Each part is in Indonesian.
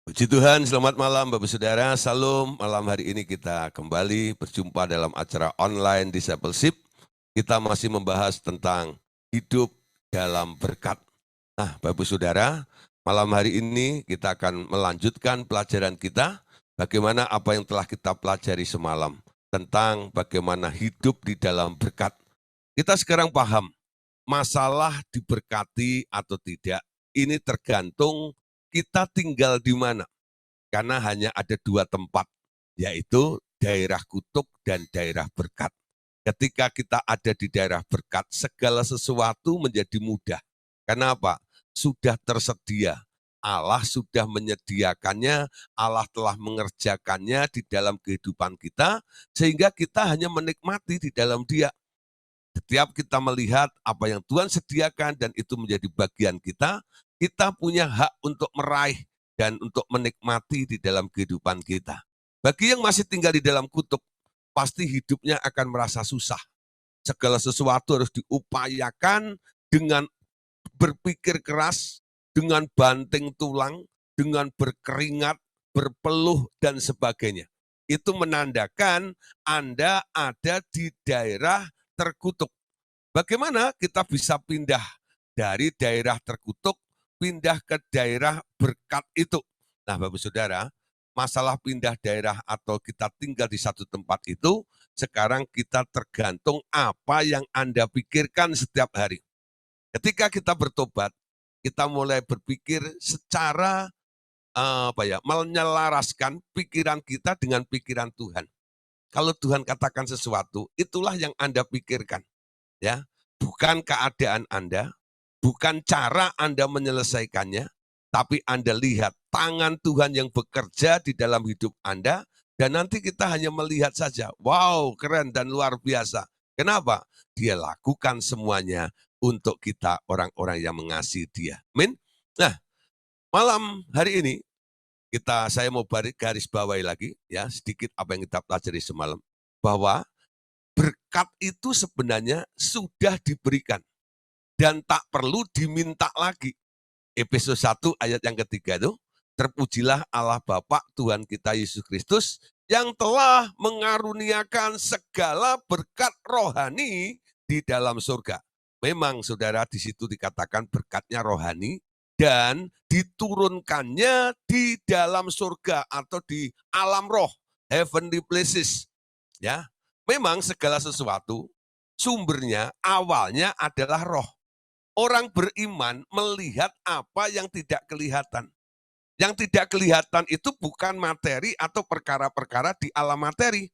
Puji Tuhan, selamat malam Bapak Saudara, Salam. Malam hari ini kita kembali berjumpa dalam acara online Discipleship. Kita masih membahas tentang hidup dalam berkat. Nah, Bapak Saudara, malam hari ini kita akan melanjutkan pelajaran kita, bagaimana apa yang telah kita pelajari semalam, tentang bagaimana hidup di dalam berkat. Kita sekarang paham, masalah diberkati atau tidak, ini tergantung kita tinggal di mana. Karena hanya ada dua tempat, yaitu daerah kutuk dan daerah berkat. Ketika kita ada di daerah berkat, segala sesuatu menjadi mudah. Kenapa? Sudah tersedia. Allah sudah menyediakannya, Allah telah mengerjakannya di dalam kehidupan kita, sehingga kita hanya menikmati di dalam Dia. Setiap kita melihat apa yang Tuhan sediakan dan itu menjadi bagian kita punya hak untuk meraih dan untuk menikmati di dalam kehidupan kita. Bagi yang masih tinggal di dalam kutub, pasti hidupnya akan merasa susah. Segala sesuatu harus diupayakan dengan berpikir keras, dengan banting tulang, dengan berkeringat, berpeluh, dan sebagainya. Itu menandakan Anda ada di daerah terkutuk. Bagaimana kita bisa pindah dari daerah terkutuk, pindah ke daerah berkat itu? Nah, Bapak Saudara, masalah pindah daerah atau kita tinggal di satu tempat itu, sekarang kita tergantung apa yang Anda pikirkan setiap hari. Ketika kita bertobat, kita mulai berpikir secara menyelaraskan pikiran kita dengan pikiran Tuhan. Kalau Tuhan katakan sesuatu, itulah yang Anda pikirkan. Ya, bukan keadaan Anda, bukan cara Anda menyelesaikannya, tapi Anda lihat tangan Tuhan yang bekerja di dalam hidup Anda, dan nanti kita hanya melihat saja, wow, keren dan luar biasa. Kenapa? Dia lakukan semuanya untuk kita orang-orang yang mengasihi Dia. Amin. Nah, malam hari ini saya mau garis bawahi lagi ya sedikit apa yang kita pelajari semalam, bahwa berkat itu sebenarnya sudah diberikan dan tak perlu diminta lagi. Efesus 1 ayat yang ketiga itu, terpujilah Allah Bapa Tuhan kita Yesus Kristus yang telah mengaruniakan segala berkat rohani di dalam surga. Memang saudara di situ dikatakan berkatnya rohani dan diturunkannya di dalam surga atau di alam roh, heavenly places. Ya, memang segala sesuatu sumbernya awalnya adalah roh. Orang beriman melihat apa yang tidak kelihatan. Yang tidak kelihatan itu bukan materi atau perkara-perkara di alam materi.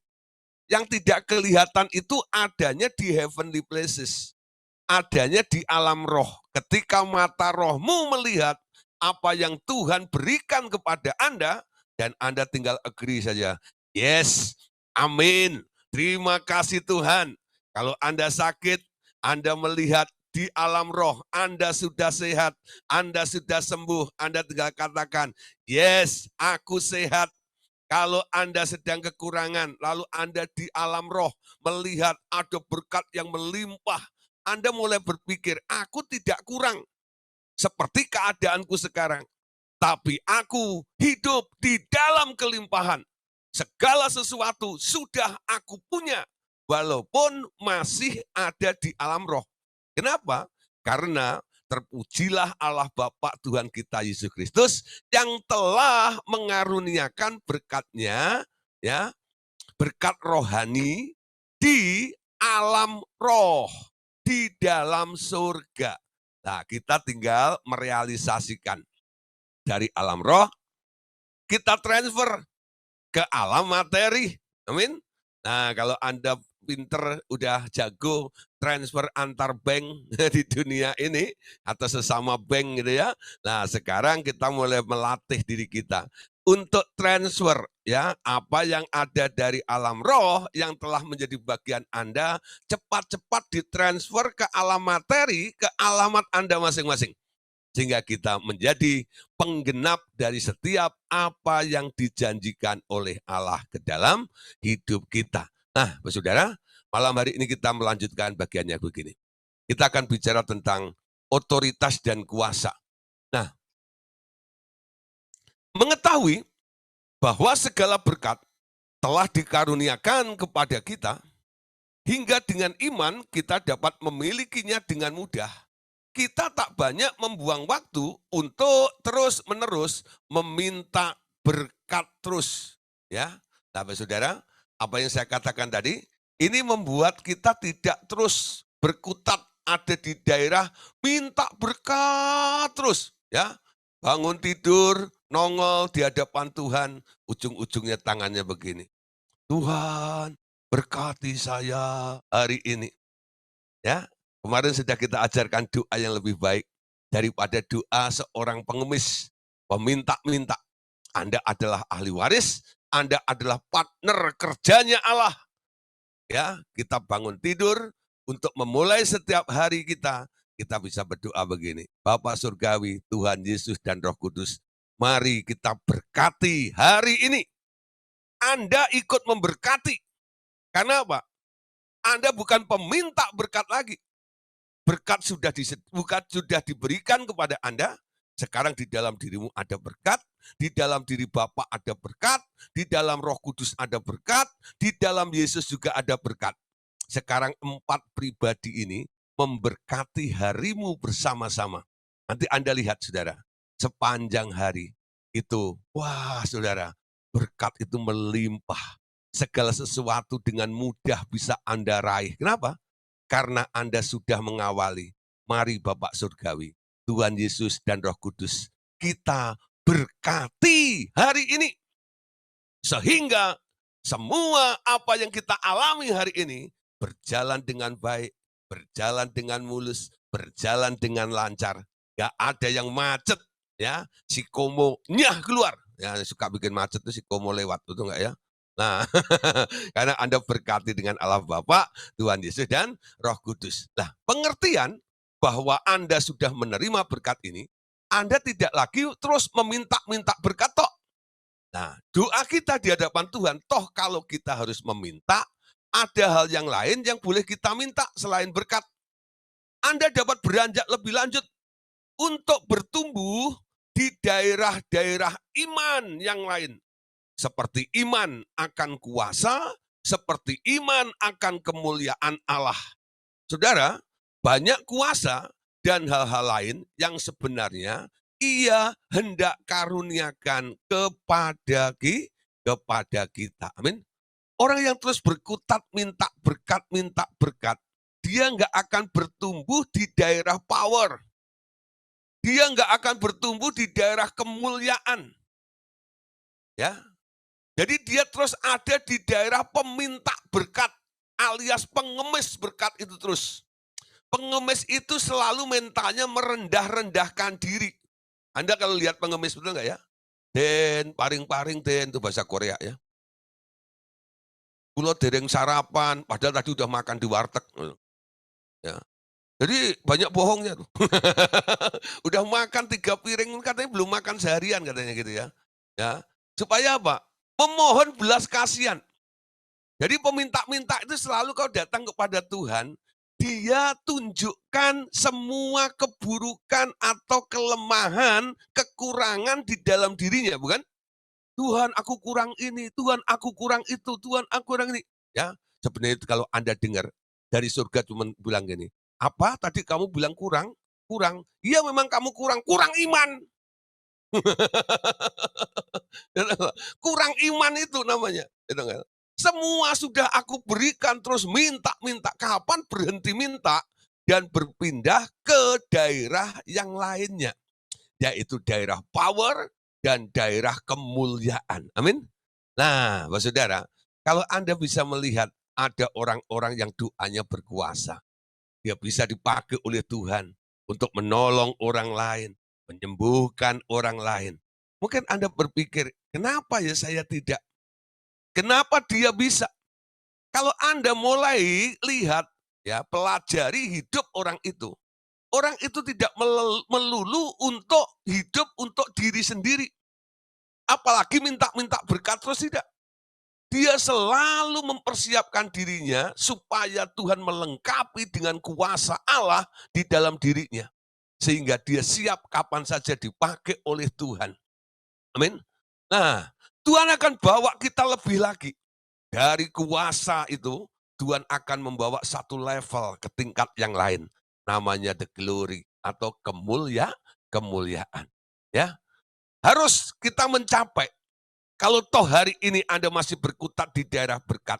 Yang tidak kelihatan itu adanya di heavenly places. Adanya di alam roh. Ketika mata rohmu melihat apa yang Tuhan berikan kepada Anda, dan Anda tinggal agree saja. Yes, amin. Terima kasih Tuhan. Kalau Anda sakit, Anda melihat di alam roh, Anda sudah sehat, Anda sudah sembuh, Anda tinggal katakan, yes, aku sehat. Kalau Anda sedang kekurangan, lalu Anda di alam roh melihat ada berkat yang melimpah, Anda mulai berpikir, aku tidak kurang seperti keadaanku sekarang. Tapi aku hidup di dalam kelimpahan. Segala sesuatu sudah aku punya, walaupun masih ada di alam roh. Kenapa? Karena terpujilah Allah Bapa Tuhan kita Yesus Kristus yang telah mengaruniakan berkatnya, ya, berkat rohani di alam roh, di dalam surga. Nah, kita tinggal merealisasikan dari alam roh, kita transfer ke alam materi. Amin. Nah, kalau Anda pinter, udah jago transfer antar bank di dunia ini, atau sesama bank gitu ya. Nah, sekarang kita mulai melatih diri kita untuk transfer ya apa yang ada dari alam roh yang telah menjadi bagian Anda, cepat-cepat ditransfer ke alam materi, ke alamat Anda masing-masing. Sehingga kita menjadi penggenap dari setiap apa yang dijanjikan oleh Allah ke dalam hidup kita. Nah, saudara, malam hari ini kita melanjutkan bagiannya begini. Kita akan bicara tentang otoritas dan kuasa. Nah, Mengetahui bahwa segala berkat telah dikaruniakan kepada kita, hingga dengan iman kita dapat memilikinya dengan mudah. Kita tak banyak membuang waktu untuk terus-menerus meminta berkat terus. Ya, Bapak Saudara, apa yang saya katakan tadi, ini membuat kita tidak terus berkutat ada di daerah minta berkat terus. Ya, bangun tidur, nongol di hadapan Tuhan, ujung-ujungnya tangannya begini. Tuhan, berkati saya hari ini. Ya, kemarin sudah kita ajarkan doa yang lebih baik daripada doa seorang pengemis, peminta-minta. Anda adalah ahli waris, Anda adalah partner kerjanya Allah. Ya, kita bangun tidur untuk memulai setiap hari kita bisa berdoa begini. Bapa Surgawi, Tuhan Yesus dan Roh Kudus, mari kita berkati hari ini. Anda ikut memberkati. Karena apa? Anda bukan peminta berkat lagi. Berkat sudah diberikan kepada Anda. Sekarang di dalam dirimu ada berkat, di dalam diri Bapa ada berkat, di dalam Roh Kudus ada berkat, di dalam Yesus juga ada berkat. Sekarang 4 pribadi ini memberkati harimu bersama-sama. Nanti Anda lihat saudara, sepanjang hari itu, wah saudara, berkat itu melimpah. Segala sesuatu dengan mudah bisa Anda raih. Kenapa? Karena Anda sudah mengawali. Mari Bapak Surgawi, Tuhan Yesus dan Roh Kudus, kita berkati hari ini. Sehingga semua apa yang kita alami hari ini berjalan dengan baik, berjalan dengan mulus, berjalan dengan lancar. Gak ada yang macet, ya. Si Komo nyah keluar. Ya, suka bikin macet tuh si Komo lewat, betul nggak ya? Nah, karena Anda berkati dengan Allah Bapa, Tuhan Yesus dan Roh Kudus. Nah, pengertian bahwa Anda sudah menerima berkat ini, Anda tidak lagi terus meminta-minta berkat toh. Nah, doa kita di hadapan Tuhan, toh kalau kita harus meminta, ada hal yang lain yang boleh kita minta selain berkat. Anda dapat beranjak lebih lanjut untuk bertumbuh di daerah-daerah iman yang lain. Seperti iman akan kuasa, seperti iman akan kemuliaan Allah. Saudara, banyak kuasa dan hal-hal lain yang sebenarnya Ia hendak karuniakan kepada kita. Amin. Orang yang terus berkutat minta berkat, dia nggak akan bertumbuh di daerah power. Dia nggak akan bertumbuh di daerah kemuliaan. Ya, jadi dia terus ada di daerah peminta berkat alias pengemis berkat itu terus. Pengemis itu selalu mentalnya merendah-rendahkan diri. Anda kalau lihat pengemis betul nggak ya? Den, paring-paring den, itu bahasa Korea ya. Kulo dereng sarapan, padahal tadi udah makan di warteg. Ya. Jadi banyak bohongnya tuh. Udah makan 3 piring, katanya belum makan seharian katanya gitu ya. Ya. Supaya apa? Memohon belas kasihan. Jadi peminta-minta itu selalu kau datang kepada Tuhan, Dia tunjukkan semua keburukan atau kelemahan, kekurangan di dalam dirinya, bukan? Tuhan aku kurang ini, Tuhan aku kurang itu, Tuhan aku kurang ini. Ya, sebenarnya kalau Anda dengar dari surga cuma bilang gini, apa tadi kamu bilang kurang? Kurang. Iya memang kamu kurang iman. Kurang iman itu namanya. Semua sudah aku berikan terus minta. Kapan berhenti minta dan berpindah ke daerah yang lainnya. Yaitu daerah power dan daerah kemuliaan. Amin. Nah, Bapak Saudara, kalau Anda bisa melihat ada orang-orang yang doanya berkuasa. Dia bisa dipakai oleh Tuhan untuk menolong orang lain, menyembuhkan orang lain. Mungkin Anda berpikir, kenapa ya saya tidak? Kenapa dia bisa? Kalau Anda mulai lihat, ya pelajari hidup orang itu tidak melulu untuk hidup untuk diri sendiri. Apalagi minta-minta berkat terus tidak. Dia selalu mempersiapkan dirinya supaya Tuhan melengkapi dengan kuasa Allah di dalam dirinya. Sehingga dia siap kapan saja dipakai oleh Tuhan. Amin. Nah, Tuhan akan bawa kita lebih lagi. Dari kuasa itu, Tuhan akan membawa satu level ke tingkat yang lain. Namanya the glory atau kemuliaan. Ya, harus kita mencapai. Kalau toh hari ini Anda masih berkutat di daerah berkat,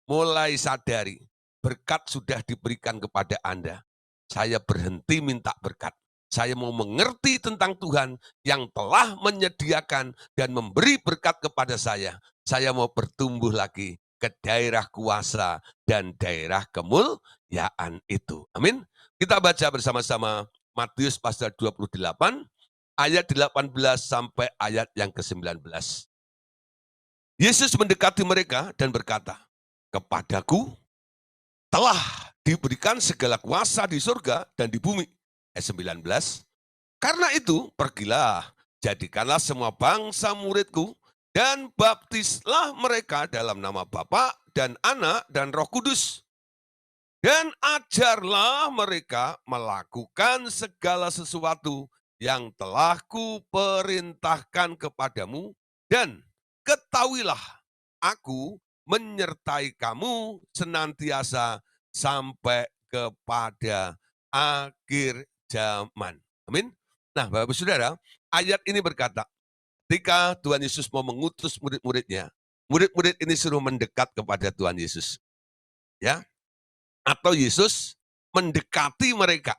mulai sadari, berkat sudah diberikan kepada Anda. Saya berhenti minta berkat. Saya mau mengerti tentang Tuhan yang telah menyediakan dan memberi berkat kepada saya. Saya mau bertumbuh lagi ke daerah kuasa dan daerah kemuliaan itu. Amin. Kita baca bersama-sama Matius pasal 28, ayat 18 sampai ayat yang ke-19. Yesus mendekati mereka dan berkata, "Kepadaku telah diberikan segala kuasa di surga dan di bumi." Ayat 19, "Karena itu pergilah, jadikanlah semua bangsa muridku, dan baptislah mereka dalam nama Bapa dan Anak dan Roh Kudus. Dan ajarlah mereka melakukan segala sesuatu yang telah kuperintahkan kepadamu, dan ketahuilah aku menyertai kamu senantiasa sampai kepada akhir zaman." Amin. Nah, Bapak Saudara, ayat ini berkata, ketika Tuhan Yesus mau mengutus murid-muridnya, murid-murid ini suruh mendekat kepada Tuhan Yesus. Ya, atau Yesus mendekati mereka.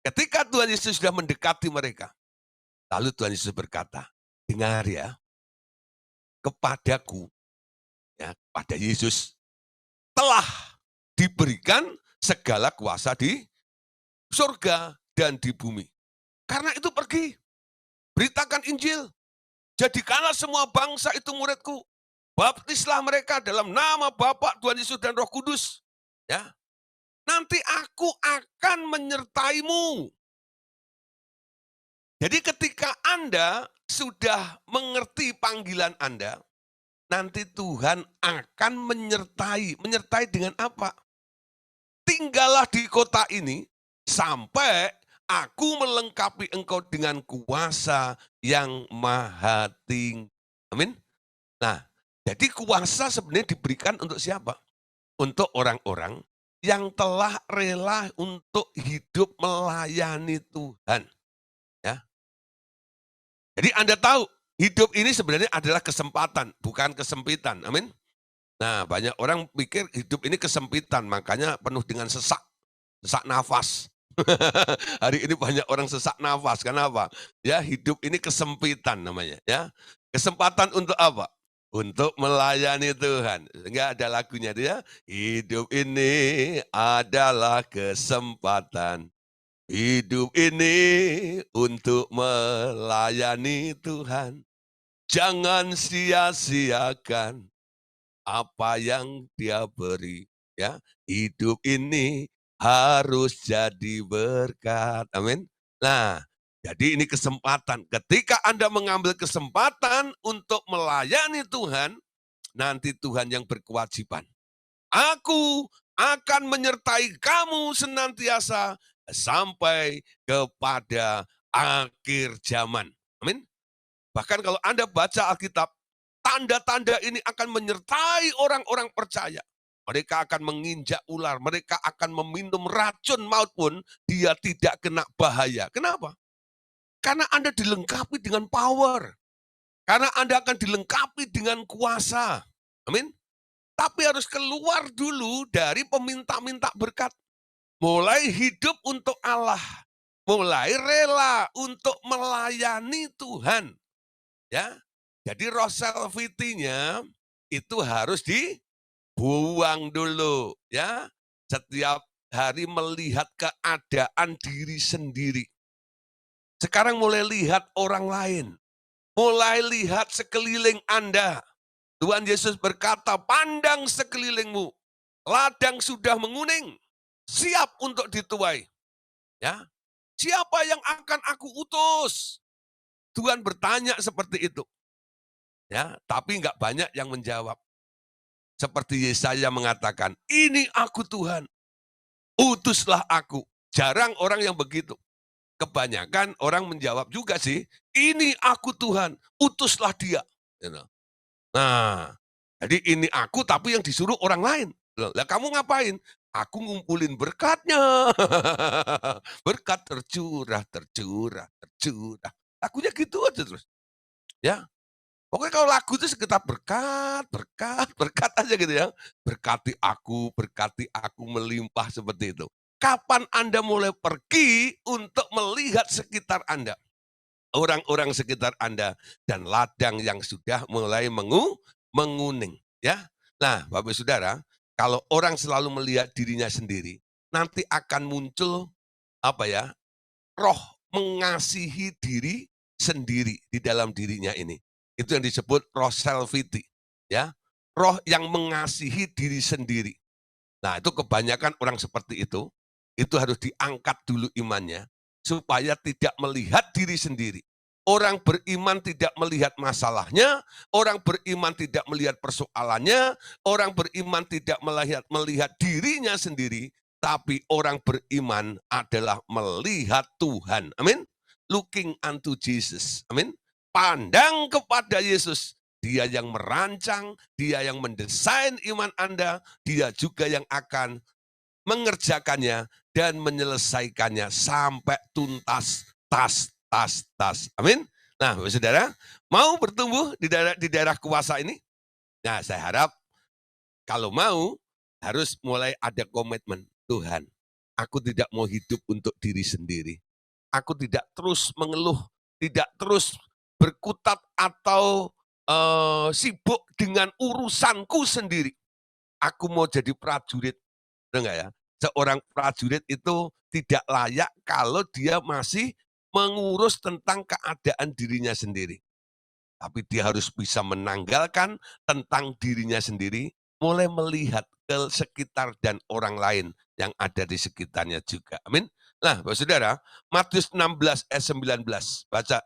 Ketika Tuhan Yesus sudah mendekati mereka, lalu Tuhan Yesus berkata, "Dengar ya, kepadaku," ya, pada Yesus, "telah diberikan segala kuasa di surga dan di bumi. Karena itu pergi, beritakan Injil, jadikanlah semua bangsa itu muridku, baptislah mereka dalam nama Bapa, Tuhan Yesus dan Roh Kudus. Ya, nanti aku akan menyertaimu." Jadi ketika Anda sudah mengerti panggilan Anda, nanti Tuhan akan menyertai. Menyertai dengan apa? "Tinggallah di kota ini sampai aku melengkapi engkau dengan kuasa yang maha tinggi." Amin. Nah, jadi kuasa sebenarnya diberikan untuk siapa? Untuk orang-orang yang telah rela untuk hidup melayani Tuhan. Ya. Jadi Anda tahu, hidup ini sebenarnya adalah kesempatan, bukan kesempitan. Amin. Nah, banyak orang pikir hidup ini kesempitan, makanya penuh dengan sesak nafas. Hari ini banyak orang sesak nafas, kenapa? Ya, hidup ini kesempitan namanya, ya. Kesempatan untuk apa? Untuk melayani Tuhan. Enggak ada lagunya dia, hidup ini adalah kesempatan. Hidup ini untuk melayani Tuhan. Jangan sia-siakan apa yang Dia beri, ya. Hidup ini harus jadi berkat. Amin. Nah, jadi ini kesempatan. Ketika Anda mengambil kesempatan untuk melayani Tuhan, nanti Tuhan yang berkewajiban. "Aku akan menyertai kamu senantiasa sampai kepada akhir zaman." Amin. Bahkan kalau Anda baca Alkitab, tanda-tanda ini akan menyertai orang-orang percaya. Mereka akan menginjak ular, mereka akan meminum racun maut pun dia tidak kena bahaya. Kenapa? Karena Anda dilengkapi dengan power. Karena Anda akan dilengkapi dengan kuasa. Amin. Tapi harus keluar dulu dari peminta-minta berkat. Mulai hidup untuk Allah. Mulai rela untuk melayani Tuhan. Ya, jadi roh selfity-nya itu harus dibuang dulu, ya. Setiap hari melihat keadaan diri sendiri. Sekarang mulai lihat orang lain. Mulai lihat sekeliling Anda. Tuhan Yesus berkata, "Pandang sekelilingmu, ladang sudah menguning, siap untuk dituai." Ya, siapa yang akan aku utus? Tuhan bertanya seperti itu. Ya, tapi nggak banyak yang menjawab. Seperti Yesaya mengatakan, "Ini aku Tuhan, utuslah aku." Jarang orang yang begitu. kebanyakan orang menjawab juga sih, ini aku Tuhan, utuslah dia. Gitu. Nah, jadi ini aku tapi yang disuruh orang lain. Lah kamu ngapain? Aku ngumpulin berkatnya. Berkat tercurah, tercurah, tercurah. Lagunya gitu aja terus. Ya, pokoknya kalau lagu itu sekitar berkat, berkat, berkat aja gitu ya. Berkati aku melimpah seperti itu. Kapan Anda mulai pergi untuk melihat sekitar Anda? Orang-orang sekitar Anda dan ladang yang sudah mulai menguning, ya. Nah, Bapak Saudara, kalau orang selalu melihat dirinya sendiri, nanti akan muncul apa ya? Roh mengasihi diri sendiri di dalam dirinya ini. Itu yang disebut roh self-pity, ya. Roh yang mengasihi diri sendiri. Nah, itu kebanyakan orang seperti itu harus diangkat dulu imannya, supaya tidak melihat diri sendiri. Orang beriman tidak melihat masalahnya, orang beriman tidak melihat persoalannya, orang beriman tidak melihat dirinya sendiri, tapi orang beriman adalah melihat Tuhan. Amin. Looking unto Jesus. Amin. Pandang kepada Yesus. Dia yang merancang, dia yang mendesain iman Anda, dia juga yang akan mengerjakannya dan menyelesaikannya sampai tuntas, tas. Amin. Nah, Bapak Saudara, mau bertumbuh di daerah kuasa ini? Nah, saya harap kalau mau harus mulai ada komitmen. Tuhan, aku tidak mau hidup untuk diri sendiri. Aku tidak terus mengeluh, tidak terus berkutat atau sibuk dengan urusanku sendiri. Aku mau jadi prajurit. Benar nggak ya? Seorang prajurit itu tidak layak kalau dia masih mengurus tentang keadaan dirinya sendiri. Tapi dia harus bisa menanggalkan tentang dirinya sendiri, mulai melihat ke sekitar dan orang lain yang ada di sekitarnya juga. Amin. Nah, Bapak Saudara, Matius 16 ayat 19. Baca.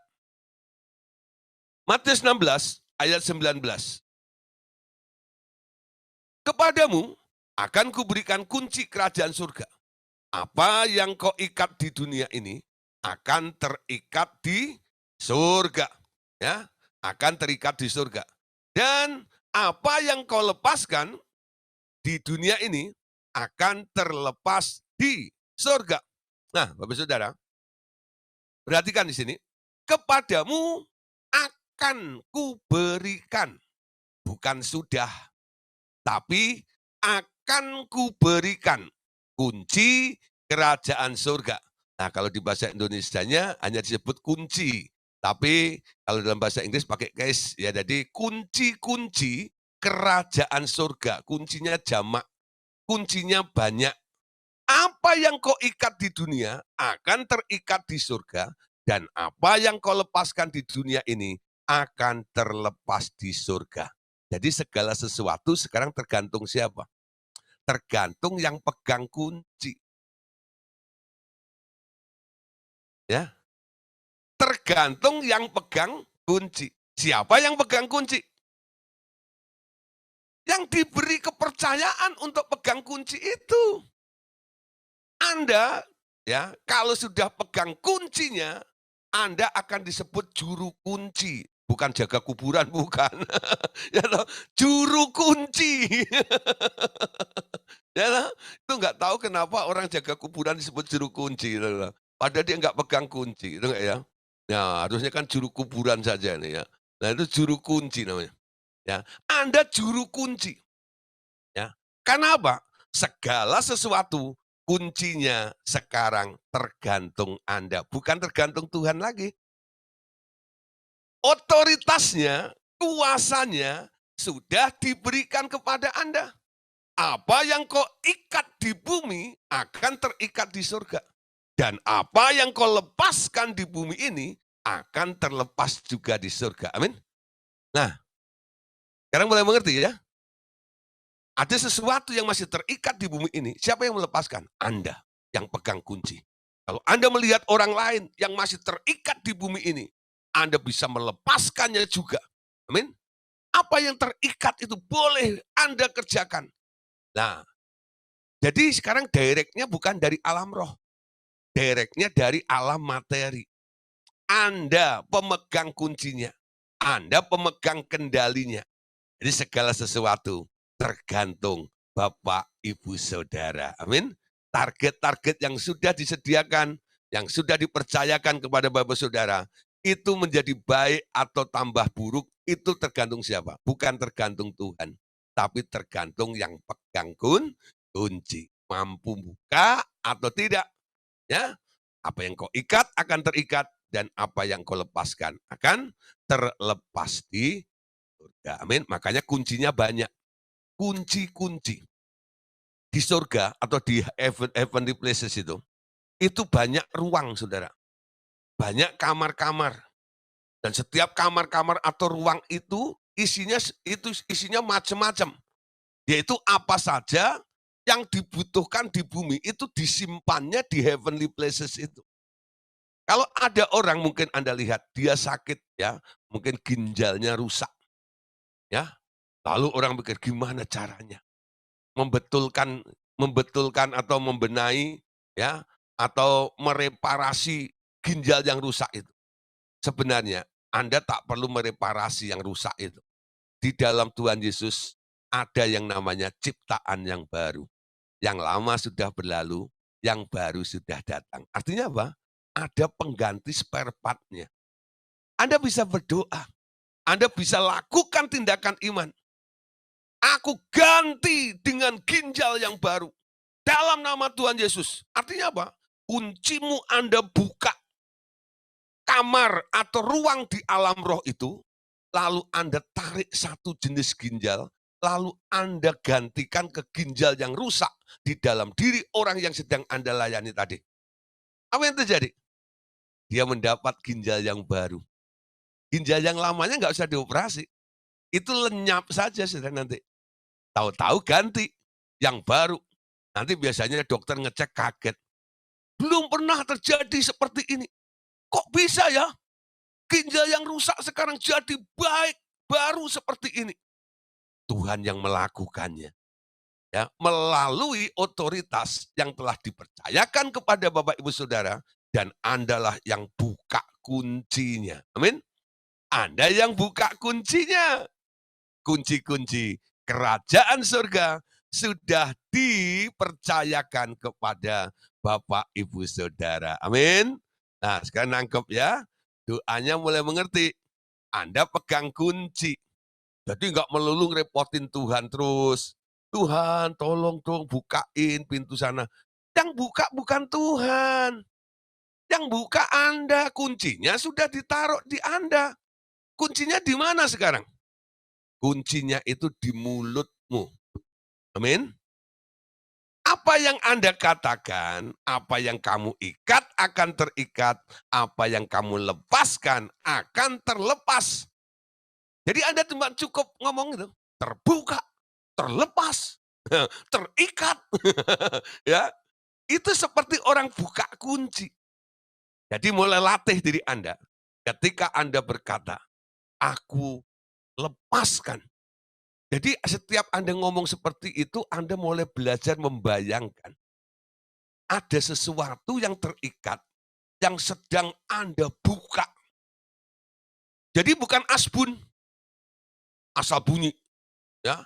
Matius 16 ayat 19. Kepadamu akan kuberikan kunci kerajaan surga. Apa yang kau ikat di dunia ini akan terikat di surga. Ya, akan terikat di surga. Dan apa yang kau lepaskan di dunia ini akan terlepas di surga. Nah, Bapak Saudara, perhatikan di sini. Kepadamu akan kuberikan, bukan sudah, tapi akan kuberikan kunci kerajaan surga. Nah, kalau di bahasa Indonesianya hanya disebut kunci. Tapi kalau dalam bahasa Inggris pakai case, ya jadi kunci-kunci kerajaan surga. Kuncinya jamak, kuncinya banyak. Apa yang kau ikat di dunia akan terikat di surga, dan apa yang kau lepaskan di dunia ini akan terlepas di surga. Jadi segala sesuatu sekarang tergantung siapa? Tergantung yang pegang kunci. Ya, tergantung yang pegang kunci. Siapa yang pegang kunci? Yang diberi kepercayaan untuk pegang kunci itu. Anda, ya, kalau sudah pegang kuncinya, Anda akan disebut juru kunci. Bukan jaga kuburan, bukan. Ya toh, juru kunci. Ya toh, itu nggak tahu kenapa orang jaga kuburan disebut juru kunci. Gitu loh. Padahal dia nggak pegang kunci, itu nggak ya? Ya, harusnya kan juru kuburan saja nih ya. Nah, itu juru kunci namanya. Ya, Anda juru kunci. Ya. Karena apa? Segala sesuatu kuncinya sekarang tergantung Anda, bukan tergantung Tuhan lagi. Otoritasnya, kuasanya sudah diberikan kepada Anda. Apa yang kau ikat di bumi akan terikat di surga. Dan apa yang kau lepaskan di bumi ini akan terlepas juga di surga. Amin. Nah, sekarang mulai mengerti ya? Ada sesuatu yang masih terikat di bumi ini, siapa yang melepaskan? Anda yang pegang kunci. Kalau Anda melihat orang lain yang masih terikat di bumi ini, Anda bisa melepaskannya juga. Amin. Apa yang terikat itu boleh Anda kerjakan. Nah, jadi sekarang directnya bukan dari alam roh. directnya dari alam materi. Anda pemegang kuncinya. Anda pemegang kendalinya. Jadi segala sesuatu tergantung Bapak, Ibu, Saudara. Amin. Target-target yang sudah disediakan, yang sudah dipercayakan kepada Bapak Saudara, itu menjadi baik atau tambah buruk, itu tergantung siapa? Bukan tergantung Tuhan. Tapi tergantung yang pegang kunci. Mampu buka atau tidak. Ya, apa yang kau ikat akan terikat, dan apa yang kau lepaskan akan terlepas di surga. Amin. Makanya kuncinya banyak. Kunci-kunci di surga atau di heavenly places itu banyak ruang, saudara. Banyak kamar-kamar. Dan setiap kamar-kamar atau ruang itu isinya macam-macam. Yaitu apa saja yang dibutuhkan di bumi itu disimpannya di heavenly places itu. Kalau ada orang, mungkin Anda lihat dia sakit ya, mungkin ginjalnya rusak. Ya. Lalu orang pikir gimana caranya membetulkan atau membenahi ya atau mereparasi ginjal yang rusak itu. Sebenarnya Anda tak perlu mereparasi yang rusak itu. Di dalam Tuhan Yesus ada yang namanya ciptaan yang baru. Yang lama sudah berlalu, yang baru sudah datang. Artinya apa? Ada pengganti spare part-nya. Anda bisa berdoa. Anda bisa lakukan tindakan iman. Aku ganti dengan ginjal yang baru. Dalam nama Tuhan Yesus. Artinya apa? Kuncimu Anda buka kamar atau ruang di alam roh itu, lalu Anda tarik satu jenis ginjal, lalu Anda gantikan ke ginjal yang rusak di dalam diri orang yang sedang Anda layani tadi. Apa yang terjadi? Dia mendapat ginjal yang baru. Ginjal yang lamanya nggak usah dioperasi. Itu lenyap saja sudah nanti. Tahu-tahu ganti yang baru. Nanti biasanya dokter ngecek kaget. Belum pernah terjadi seperti ini. Kok bisa ya? Ginjal yang rusak sekarang jadi baik, baru seperti ini. Tuhan yang melakukannya. Ya, melalui otoritas yang telah dipercayakan kepada Bapak Ibu Saudara, dan Andalah yang buka kuncinya. Amin. Anda yang buka kuncinya. Kunci-kunci kerajaan surga sudah dipercayakan kepada Bapak, Ibu, Saudara. Amin. Nah, sekarang nangkep ya. Doanya mulai mengerti. Anda pegang kunci. Jadi nggak melulu ngerepotin Tuhan terus. Tuhan, tolong dong bukain pintu sana. Yang buka bukan Tuhan. Yang buka Anda. Kuncinya sudah ditaruh di Anda. Kuncinya di mana sekarang? Kuncinya itu di mulutmu. Amin. Apa yang Anda katakan, apa yang kamu ikat akan terikat, apa yang kamu lepaskan akan terlepas. Jadi Anda cuma cukup ngomong itu, terbuka, terlepas, terikat. Ya, itu seperti orang buka kunci. Jadi mulai latih diri Anda. Ketika Anda berkata, aku lepaskan. Jadi setiap Anda ngomong seperti itu, Anda mulai belajar membayangkan. Ada sesuatu yang terikat, yang sedang Anda buka. Jadi bukan asbun, asal bunyi. Ya,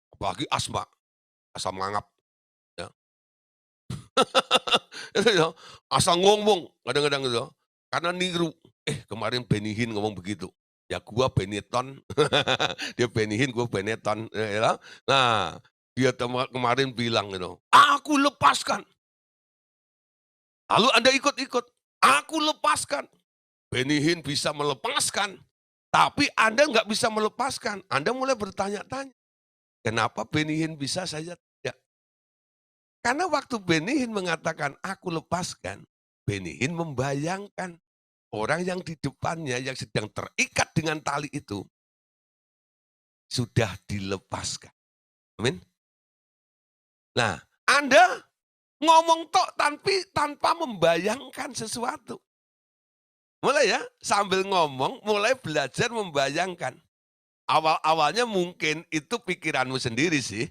apalagi asma, asal mangap. Ya. Asal ngomong, kadang-kadang gitu. Karena niru, kemarin Benihin ngomong begitu. Ya gua Benetton, dia Benihin, gua Benetton. Ya. Nah, dia kemarin bilang gitu, aku lepaskan. Lalu Anda ikut-ikut, aku lepaskan. Benihin bisa melepaskan, tapi Anda nggak bisa melepaskan. Anda mulai bertanya-tanya, kenapa Benihin bisa saja tidak? Karena waktu Benihin mengatakan, aku lepaskan, Benihin membayangkan orang yang di depannya yang sedang terikat dengan tali itu sudah dilepaskan. Amin. Nah, Anda ngomong tok tanpa membayangkan sesuatu. Mulai ya, sambil ngomong, mulai belajar membayangkan. Awal-awalnya mungkin itu pikiranmu sendiri sih.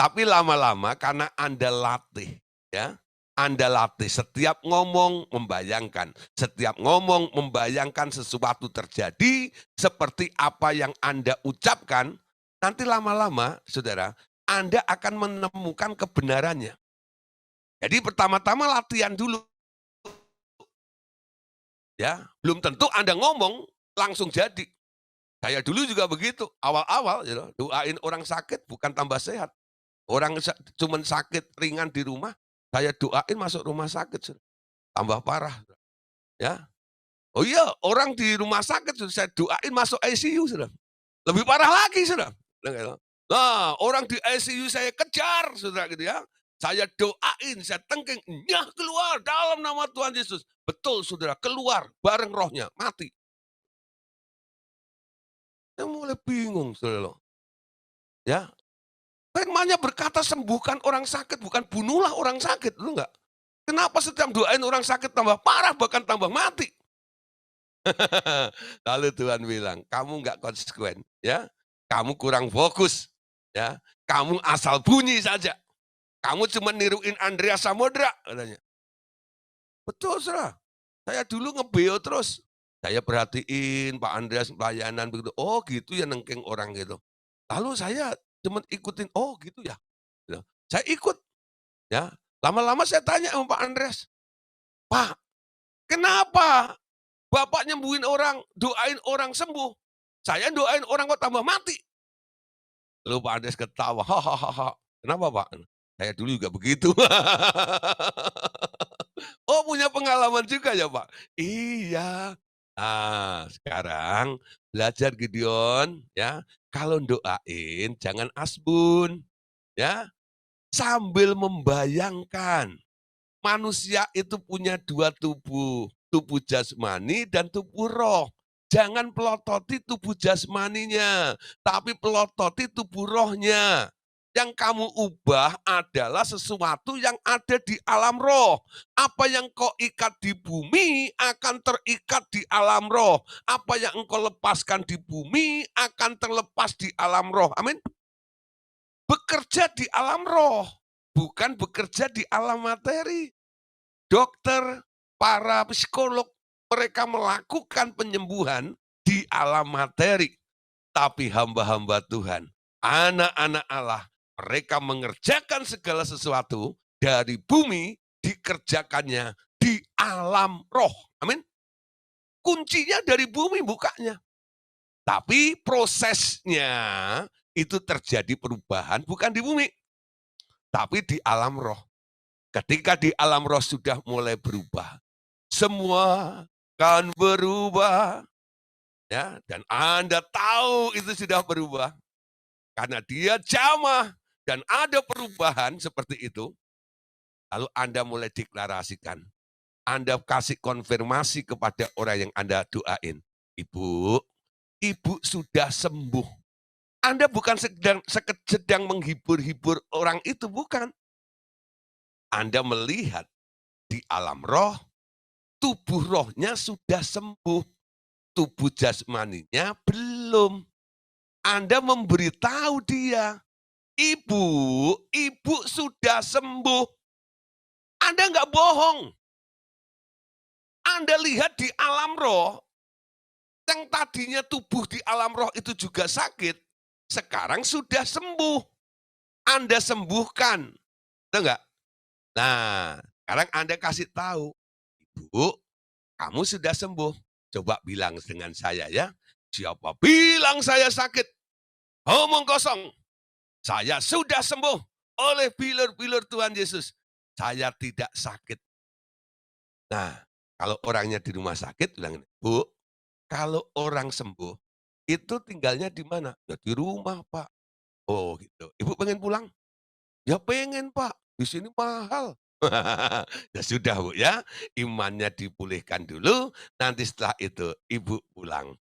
Tapi lama-lama karena Anda latih, ya, Anda latih setiap ngomong membayangkan. Setiap ngomong membayangkan sesuatu terjadi seperti apa yang Anda ucapkan. Nanti lama-lama, saudara, Anda akan menemukan kebenarannya. Jadi pertama-tama latihan dulu. Ya, belum tentu Anda ngomong langsung jadi. Saya dulu juga begitu, awal-awal doain orang sakit bukan tambah sehat. Orang cuman sakit ringan di rumah, saya doain masuk rumah sakit, tambah parah. Ya. Oh iya, orang di rumah sakit saya doain masuk ICU, sudah. Lebih parah lagi, sudah. Nah, orang di ICU saya kejar, saudara, gitu ya. Saya doain, saya tengking, nyah keluar dalam nama Tuhan Yesus. Betul, saudara, keluar bareng rohnya, mati. Saya mulai bingung, saudara. Ya, firman-Nya berkata sembuhkan orang sakit, bukan bunuhlah orang sakit, lu enggak? Kenapa setiap doain orang sakit tambah parah, bahkan tambah mati? Lalu Tuhan bilang, kamu enggak konsekuen, ya. Kamu kurang fokus, ya. Kamu asal bunyi saja. Kamu cuma niruin Andreas Samodra, katanya. Betul, saudara. Saya dulu ngebeo terus. Saya perhatiin Pak Andreas pelayanan begitu. Oh gitu ya nengking orang gitu. Lalu saya cuma ikutin, oh gitu ya. Gitu. Saya ikut, ya. Lama-lama saya tanya sama Pak Andreas, Pak, kenapa Bapak nyembuhin orang, doain orang sembuh? Saya doain orang kok tambah mati. Lalu Pak Andreas ketawa, hahaha. Kenapa Pak? Saya dulu juga begitu. Oh punya pengalaman juga ya Pak? Iya. Nah sekarang belajar Gideon ya, kalau doain jangan asbun ya, sambil membayangkan manusia itu punya dua tubuh, tubuh jasmani dan tubuh roh. Jangan pelototi tubuh jasmaninya, tapi pelototi tubuh rohnya. Yang kamu ubah adalah sesuatu yang ada di alam roh. Apa yang kau ikat di bumi akan terikat di alam roh. Apa yang engkau lepaskan di bumi akan terlepas di alam roh. Amin. Bekerja di alam roh, bukan bekerja di alam materi. Dokter, para psikolog, mereka melakukan penyembuhan di alam materi. Tapi hamba-hamba Tuhan, anak-anak Allah, mereka mengerjakan segala sesuatu dari bumi, dikerjakannya di alam roh. Amin. Kuncinya dari bumi bukanya. Tapi prosesnya itu terjadi perubahan bukan di bumi, tapi di alam roh. Ketika di alam roh sudah mulai berubah, semua kan berubah. Ya, dan Anda tahu itu sudah berubah. Karena dia jamah dan ada perubahan seperti itu. Lalu Anda mulai deklarasikan. Anda kasih konfirmasi kepada orang yang Anda doain. Ibu, ibu sudah sembuh. Anda bukan sedang menghibur-hibur orang itu, bukan. Anda melihat di alam roh, tubuh rohnya sudah sembuh. Tubuh jasmaninya belum. Anda memberitahu dia, ibu sudah sembuh. Anda nggak bohong. Anda lihat di alam roh, yang tadinya tubuh di alam roh itu juga sakit, sekarang sudah sembuh. Anda sembuhkan. Tahu nggak? Nah, sekarang Anda kasih tahu, Ibu, kamu sudah sembuh. Coba bilang dengan saya ya. Siapa bilang saya sakit? Omong kosong. Saya sudah sembuh oleh bilur-bilur Tuhan Yesus. Saya tidak sakit. Nah, kalau orangnya di rumah sakit, bilang, Bu, kalau orang sembuh, itu tinggalnya di mana? Ya, di rumah, Pak. Oh, gitu. Ibu pengen pulang? Ya pengen, Pak. Di sini mahal. Ya sudah, Bu, ya. Imannya dipulihkan dulu, nanti setelah itu Ibu pulang.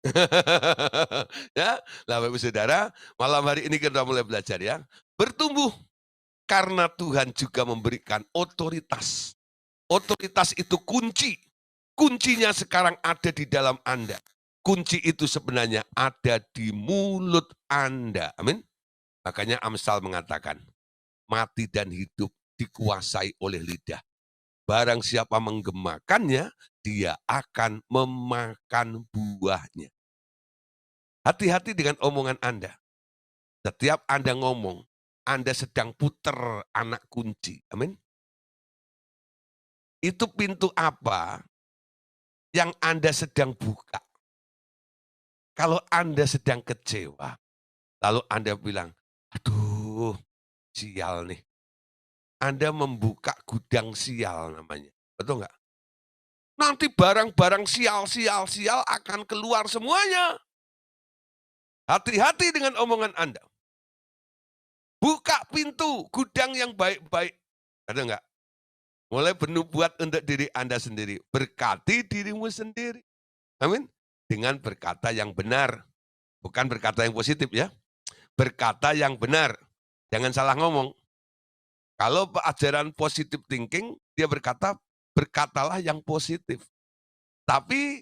Ya, lah Bapak Ibu Saudara, malam hari ini kita mulai belajar ya. Bertumbuh karena Tuhan juga memberikan otoritas. Otoritas itu kunci. Kuncinya sekarang ada di dalam Anda. Kunci itu sebenarnya ada di mulut Anda. Amin. Makanya Amsal mengatakan, mati dan hidup dikuasai oleh lidah. Barang siapa menggemakannya, dia akan memakan buahnya. Hati-hati dengan omongan Anda. Setiap Anda ngomong, Anda sedang puter anak kunci. Amin. Itu pintu apa yang Anda sedang buka? Kalau Anda sedang kecewa, lalu Anda bilang, aduh sial nih. Anda membuka gudang sial namanya. Betul nggak? Nanti barang-barang sial akan keluar semuanya. Hati-hati dengan omongan Anda. Buka pintu gudang yang baik-baik. Ada nggak? Mulai bernubuat untuk diri Anda sendiri. Berkati dirimu sendiri. Amin. Dengan berkata yang benar. Bukan berkata yang positif ya. Berkata yang benar. Jangan salah ngomong. Kalau ajaran positive thinking, dia berkata, berkatalah yang positif. Tapi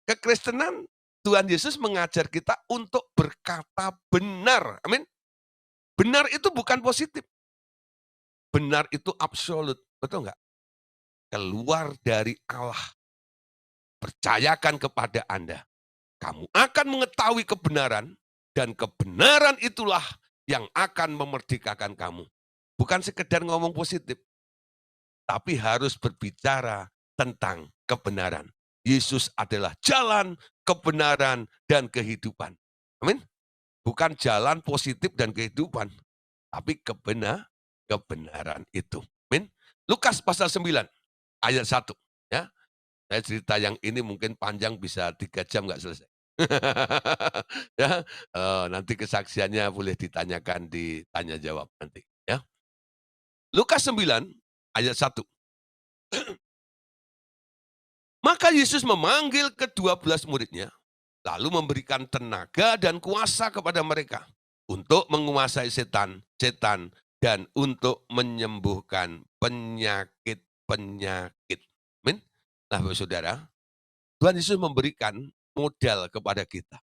kekristenan, Tuhan Yesus mengajar kita untuk berkata benar. Amin. Benar itu bukan positif. Benar itu absolut. Betul nggak? Keluar dari Allah. Percayakan kepada Anda. Kamu akan mengetahui kebenaran, dan kebenaran itulah yang akan memerdekakan kamu. Bukan sekedar ngomong positif, tapi harus berbicara tentang kebenaran. Yesus adalah jalan, kebenaran, dan kehidupan. Amin. Bukan jalan positif dan kehidupan, tapi kebenaran itu. Amin. Lukas pasal 9, ayat 1. Ya. Saya cerita yang ini mungkin panjang bisa 3 jam nggak selesai. Ya, nanti kesaksiannya boleh ditanyakan di tanya jawab nanti. Ya. Lukas 9, ayat 1. Maka Yesus memanggil ke-12 muridnya, lalu memberikan tenaga dan kuasa kepada mereka untuk menguasai setan dan untuk menyembuhkan penyakit-penyakit. Amin. Nah, Bapak Saudara, Tuhan Yesus memberikan modal kepada kita.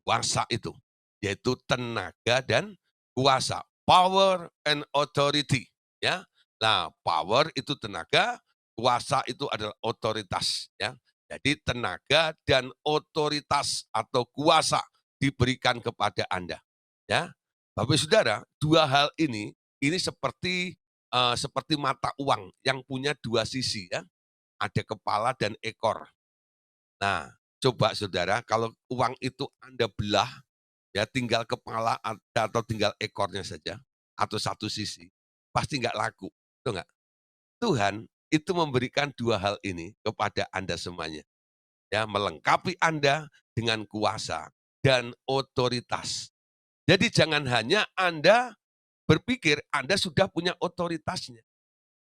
Kuasa itu, yaitu tenaga dan kuasa. Power and authority. Ya. Nah, power itu tenaga, kuasa itu adalah otoritas. Ya. Jadi tenaga dan otoritas atau kuasa diberikan kepada Anda. Ya. Bapak Saudara, dua hal ini seperti mata uang yang punya dua sisi. Ya. Ada kepala dan ekor. Nah, coba saudara, kalau uang itu Anda belah, ya tinggal kepala atau tinggal ekornya saja, atau satu sisi, pasti nggak laku. Betul nggak? Tuhan itu memberikan dua hal ini kepada Anda semuanya. Ya, melengkapi Anda dengan kuasa dan otoritas. Jadi jangan hanya Anda berpikir Anda sudah punya otoritasnya.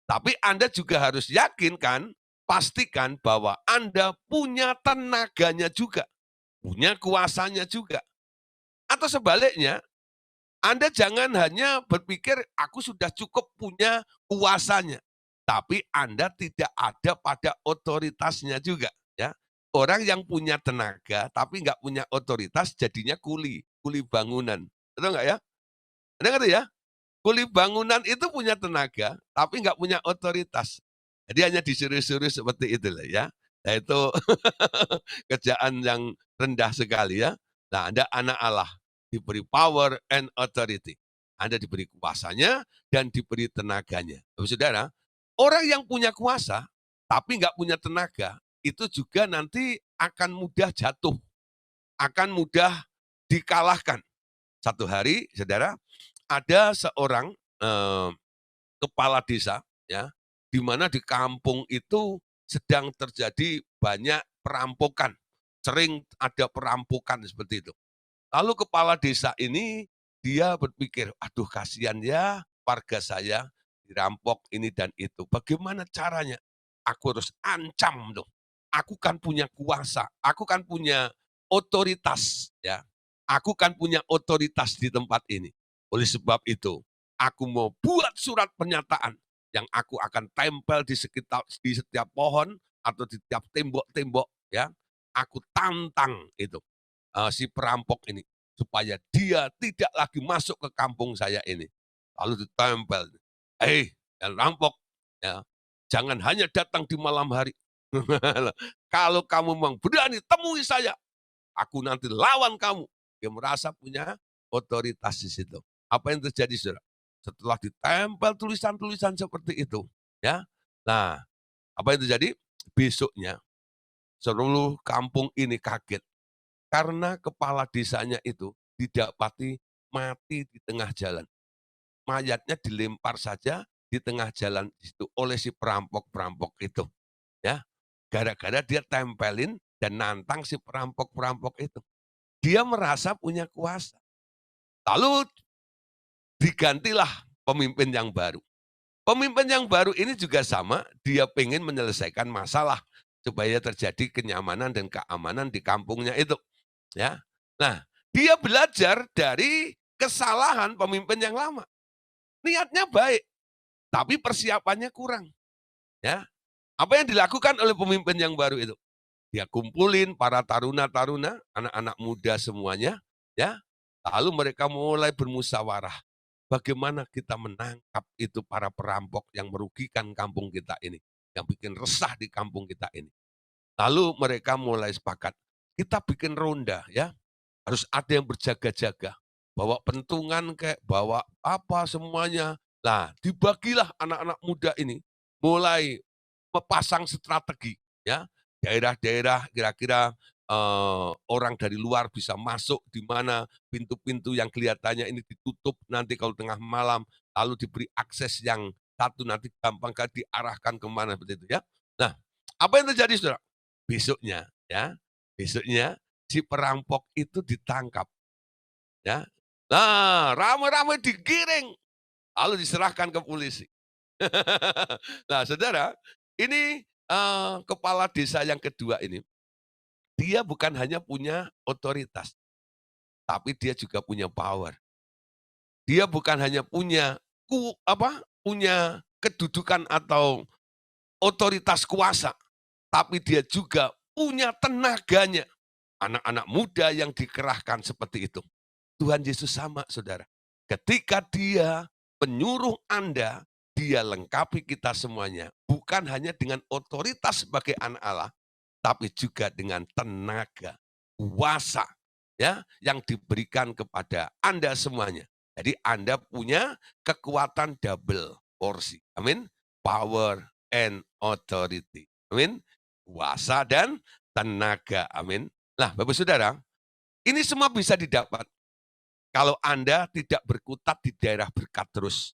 Tapi Anda juga harus yakin kan, pastikan bahwa Anda punya tenaganya juga, punya kuasanya juga. Atau sebaliknya, Anda jangan hanya berpikir aku sudah cukup punya kuasanya, tapi Anda tidak ada pada otoritasnya juga. Ya, orang yang punya tenaga tapi nggak punya otoritas jadinya kuli bangunan. Betul nggak ya? Ada ngerti ya? Kuli bangunan itu punya tenaga, tapi nggak punya otoritas. Jadi hanya disuruh-suruh seperti itu lah ya. Nah itu kerjaan yang rendah sekali ya. Nah Anda anak Allah, diberi power and authority. Anda diberi kuasanya dan diberi tenaganya. Bapak Saudara, orang yang punya kuasa, tapi nggak punya tenaga, itu juga nanti akan mudah jatuh, akan mudah dikalahkan. Satu hari, saudara, ada seorang kepala desa, ya, di mana di kampung itu sedang terjadi banyak perampokan, sering ada perampokan seperti itu. Lalu kepala desa ini dia berpikir, aduh kasihan ya warga saya dirampok ini dan itu. Bagaimana caranya? Aku harus ancam dong. Aku kan punya kuasa, aku kan punya otoritas, ya. Aku kan punya otoritas di tempat ini. Oleh sebab itu, aku mau buat surat pernyataan yang aku akan tempel di setiap pohon atau di setiap tembok-tembok, ya. Aku tantang itu si perampok ini supaya dia tidak lagi masuk ke kampung saya ini. Lalu ditempel, yang rampok, ya. Jangan hanya datang di malam hari. Kalau kamu memang berani, temui saya. Aku nanti lawan kamu. Dia merasa punya otoritas di situ. Apa yang terjadi, saudara? Setelah ditempel tulisan-tulisan seperti itu, ya. Nah, apa yang terjadi? Besoknya seluruh kampung ini kaget karena kepala desanya itu didapati mati di tengah jalan. Mayatnya dilempar saja di tengah jalan itu oleh si perampok-perampok itu, ya. Gara-gara dia tempelin dan nantang si perampok-perampok itu. Dia merasa punya kuasa. Lalu digantilah pemimpin yang baru. Pemimpin yang baru ini juga sama, dia pengen menyelesaikan masalah supaya terjadi kenyamanan dan keamanan di kampungnya itu, ya. Nah, dia belajar dari kesalahan pemimpin yang lama. Niatnya baik, tapi persiapannya kurang, ya. Apa yang dilakukan oleh pemimpin yang baru itu? Dia kumpulin para taruna-taruna, anak-anak muda semuanya, ya. Lalu mereka mulai bermusyawarah. Bagaimana kita menangkap itu para perampok yang merugikan kampung kita ini, yang bikin resah di kampung kita ini. Lalu mereka mulai sepakat, kita bikin ronda ya, harus ada yang berjaga-jaga, bawa pentungan kayak bawa apa semuanya. Nah, dibagilah anak-anak muda ini mulai pasang strategi ya. Daerah-daerah kira-kira orang dari luar bisa masuk di mana, pintu-pintu yang kelihatannya ini ditutup nanti kalau tengah malam, lalu diberi akses yang satu nanti gampang diarahkan kemana seperti itu ya. Nah, apa yang terjadi Saudara? Besoknya ya, besoknya si perampok itu ditangkap, ya. Nah, ramai-ramai digiring, lalu diserahkan ke polisi. Nah, saudara, ini kepala desa yang kedua ini, dia bukan hanya punya otoritas, tapi dia juga punya power. Dia bukan hanya punya punya kedudukan atau otoritas kuasa, tapi dia juga punya tenaganya. Anak-anak muda yang dikerahkan seperti itu. Tuhan Yesus sama, saudara. Ketika dia menyuruh Anda, dia lengkapi kita semuanya. Bukan hanya dengan otoritas sebagai anak Allah, tapi juga dengan tenaga, kuasa, ya, yang diberikan kepada Anda semuanya. Jadi Anda punya kekuatan double porsi. Amin. Power and authority. Amin. Kuasa dan tenaga. Amin. Nah, Bapak Saudara, ini semua bisa didapat kalau Anda tidak berkutat di daerah berkat terus.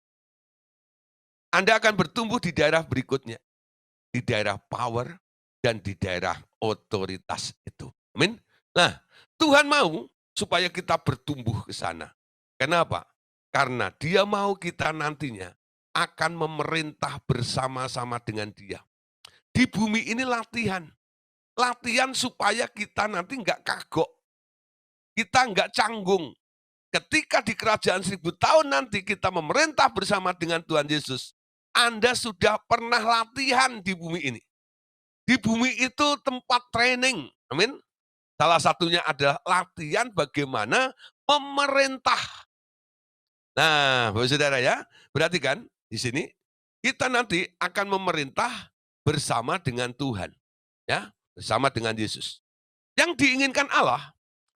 Anda akan bertumbuh di daerah berikutnya, di daerah power dan di daerah otoritas itu. Amin. Nah, Tuhan mau supaya kita bertumbuh ke sana. Kenapa? Karena Dia mau kita nantinya akan memerintah bersama-sama dengan Dia. Di bumi ini latihan. Latihan supaya kita nanti nggak kagok. Kita nggak canggung. Ketika di kerajaan 1000 tahun nanti kita memerintah bersama dengan Tuhan Yesus, Anda sudah pernah latihan di bumi ini. Di bumi itu tempat training, amin. Salah satunya adalah latihan bagaimana memerintah. Nah, Bapak Saudara ya, berarti kan di sini kita nanti akan memerintah bersama dengan Tuhan, ya, bersama dengan Yesus. Yang diinginkan Allah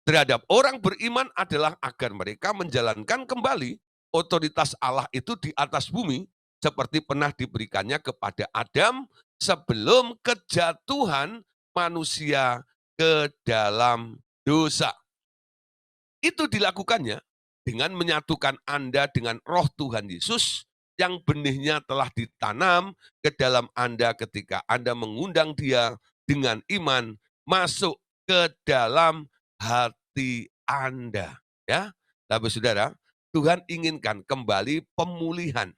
terhadap orang beriman adalah agar mereka menjalankan kembali otoritas Allah itu di atas bumi seperti pernah diberikannya kepada Adam sebelum kejatuhan manusia ke dalam dosa. Itu dilakukannya dengan menyatukan Anda dengan roh Tuhan Yesus yang benihnya telah ditanam ke dalam Anda ketika Anda mengundang Dia dengan iman masuk ke dalam hati Anda. Ya, Bapak Saudara, Tuhan inginkan kembali pemulihan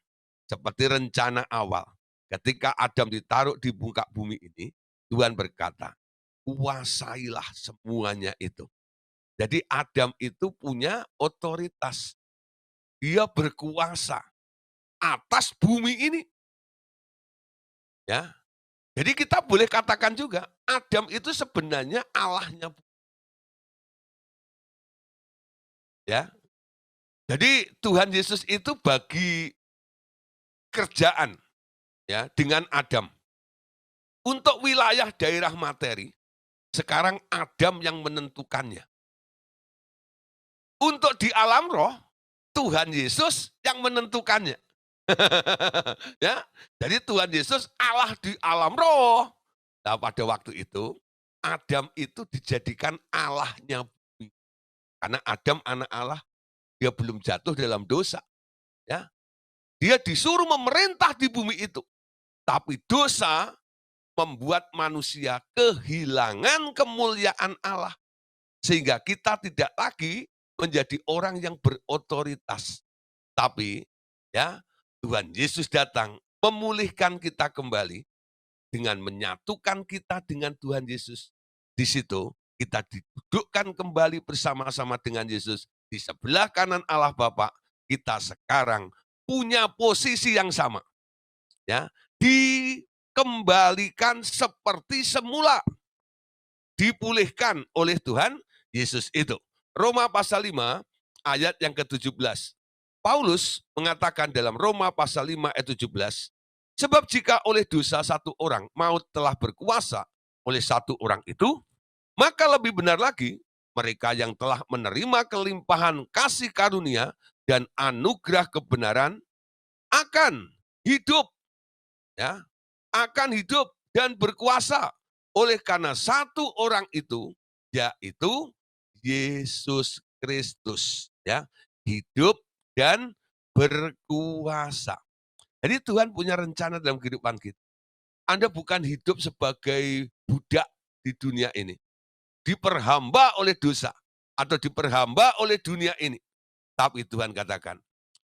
seperti rencana awal. Ketika Adam ditaruh di muka bumi ini, Tuhan berkata, kuasailah semuanya itu. Jadi Adam itu punya otoritas. Dia berkuasa atas bumi ini. Ya. Jadi kita boleh katakan juga, Adam itu sebenarnya Allahnya. Ya. Jadi Tuhan Yesus itu bagi kerjaan. ya dengan Adam. Untuk wilayah daerah materi, sekarang Adam yang menentukannya. Untuk di alam roh, Tuhan Yesus yang menentukannya. Ya, jadi Tuhan Yesus Allah di alam roh. Nah, pada waktu itu Adam itu dijadikan Allahnya bumi. Karena Adam anak Allah, dia belum jatuh dalam dosa. Ya, dia disuruh memerintah di bumi itu. Tapi dosa membuat manusia kehilangan kemuliaan Allah. Sehingga kita tidak lagi menjadi orang yang berotoritas. Tapi ya Tuhan Yesus datang memulihkan kita kembali dengan menyatukan kita dengan Tuhan Yesus. Di situ kita didudukkan kembali bersama-sama dengan Yesus di sebelah kanan Allah Bapa. Kita sekarang punya posisi yang sama. Ya, dikembalikan seperti semula. Dipulihkan oleh Tuhan Yesus itu. Roma pasal 5 ayat yang ke-17. Paulus mengatakan dalam Roma pasal 5 ayat 17, sebab jika oleh dosa satu orang maut telah berkuasa oleh satu orang itu, maka lebih benar lagi mereka yang telah menerima kelimpahan kasih karunia dan anugerah kebenaran akan hidup, ya, akan hidup dan berkuasa oleh karena satu orang itu, yaitu Yesus Kristus, ya, hidup dan berkuasa. Jadi Tuhan punya rencana dalam kehidupan kita. Anda bukan hidup sebagai budak di dunia ini, diperhamba oleh dosa atau diperhamba oleh dunia ini. Tapi Tuhan katakan,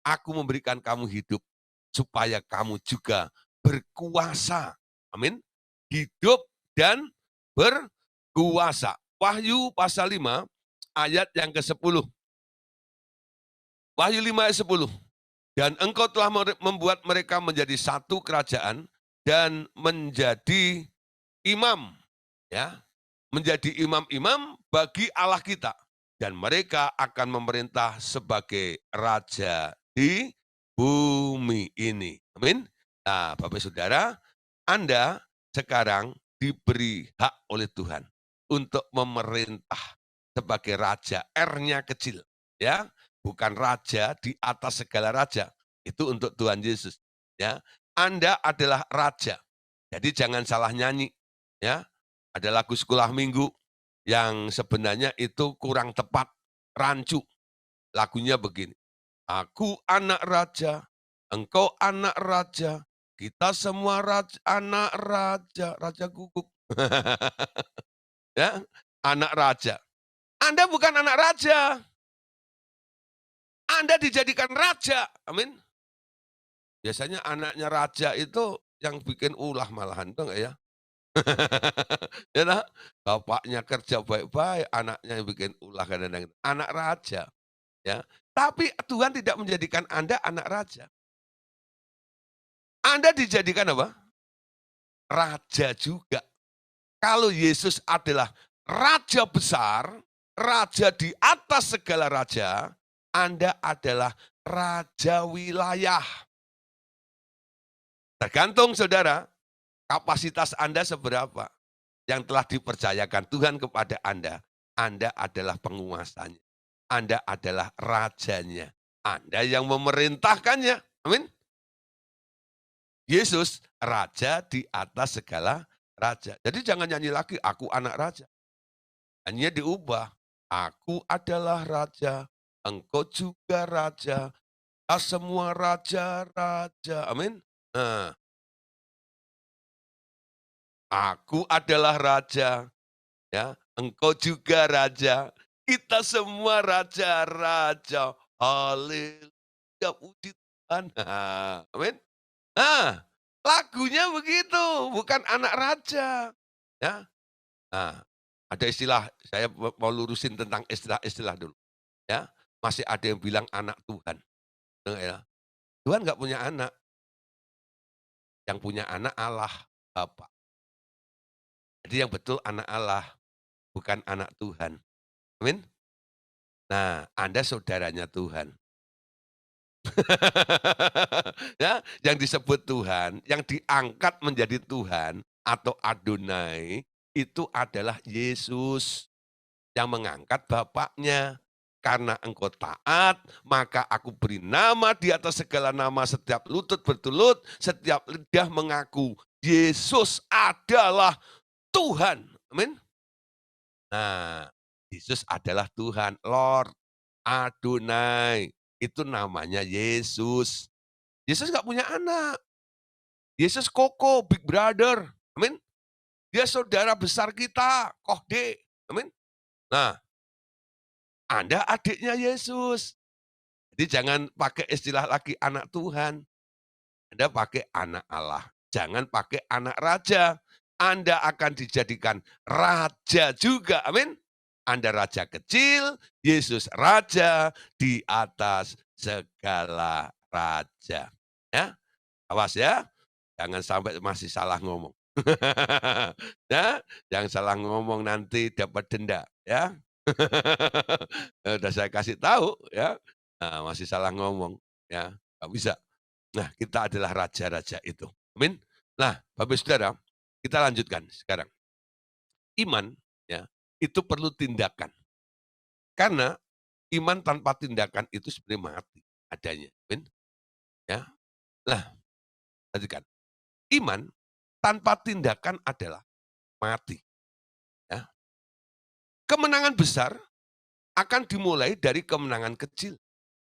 aku memberikan kamu hidup supaya kamu juga berkuasa. Amin. Hidup dan berkuasa. Wahyu pasal 5 ayat yang ke-10. Wahyu 5 ayat 10. Dan engkau telah membuat mereka menjadi satu kerajaan dan menjadi imam, ya, menjadi imam-imam bagi Allah kita, dan mereka akan memerintah sebagai raja di bumi ini. Amin. Nah, Bapak Saudara, Anda sekarang diberi hak oleh Tuhan untuk memerintah sebagai raja. R-nya kecil, ya, bukan raja di atas segala raja. Itu untuk Tuhan Yesus, ya. Anda adalah raja. Jadi jangan salah nyanyi, ya. Ada lagu sekolah minggu yang sebenarnya itu kurang tepat, rancu. Lagunya begini, aku anak raja, engkau anak raja, kita semua raja, anak raja, raja guguk. Ya, anak raja. Anda bukan anak raja. Anda dijadikan raja. Amin. Biasanya anaknya raja itu yang bikin ulah malahan, tuh enggak ya? Ya nah, bapaknya kerja baik-baik, anaknya yang bikin ulah kadang-kadang. Anak raja, ya. Tapi Tuhan tidak menjadikan Anda anak raja. Anda dijadikan apa? Raja juga. Kalau Yesus adalah raja besar, raja di atas segala raja, Anda adalah raja wilayah. Tergantung saudara, kapasitas Anda seberapa. Yang telah dipercayakan Tuhan kepada Anda adalah penguasanya. Anda adalah rajanya. Anda yang memerintahkannya. Amin. Yesus raja di atas segala raja. Jadi jangan nyanyi lagi, aku anak raja. Hanya diubah. Aku adalah raja, engkau juga raja, semua raja-raja. Amin. Nah, aku adalah raja, ya, engkau juga raja, kita semua raja-raja. Haleluya, puji Tuhan. Amin. Nah, lagunya begitu, bukan anak raja. Ya. Nah, ada istilah, saya mau lurusin tentang istilah-istilah dulu. Ya, masih ada yang bilang anak Tuhan. Ya. Tuhan nggak punya anak, yang punya anak Allah, Bapa. Jadi yang betul anak Allah, bukan anak Tuhan. Amin. Nah, Anda saudaranya Tuhan. Ya, yang disebut Tuhan, yang diangkat menjadi Tuhan atau Adonai, itu adalah Yesus yang mengangkat Bapaknya. Karena engkau taat, maka aku beri nama di atas segala nama, setiap lutut bertelut, setiap lidah mengaku, Yesus adalah Tuhan. Amin. Nah, Yesus adalah Tuhan, Lord, Adonai. Itu namanya Yesus. Yesus nggak punya anak. Yesus koko, big brother. Amin. Dia saudara besar kita, kohde. Amin. Nah, Anda adiknya Yesus. Jadi jangan pakai istilah lagi anak Tuhan. Anda pakai anak Allah. Jangan pakai anak raja. Anda akan dijadikan raja juga. Amin. Anda raja kecil, Yesus raja di atas segala raja. Ya, awas ya. Jangan sampai masih salah ngomong. Ya, jangan salah ngomong nanti dapat denda, ya. Udah saya kasih tahu ya, masih salah ngomong, ya, nggak bisa. Nah, kita adalah raja-raja itu. Amin. Nah, Bapak Saudara, kita lanjutkan sekarang. Iman, ya, itu perlu tindakan. Karena iman tanpa tindakan itu sebenarnya mati adanya. Amin. Ya. Nah, lanjutkan. Iman tanpa tindakan adalah mati. Ya. Kemenangan besar akan dimulai dari kemenangan kecil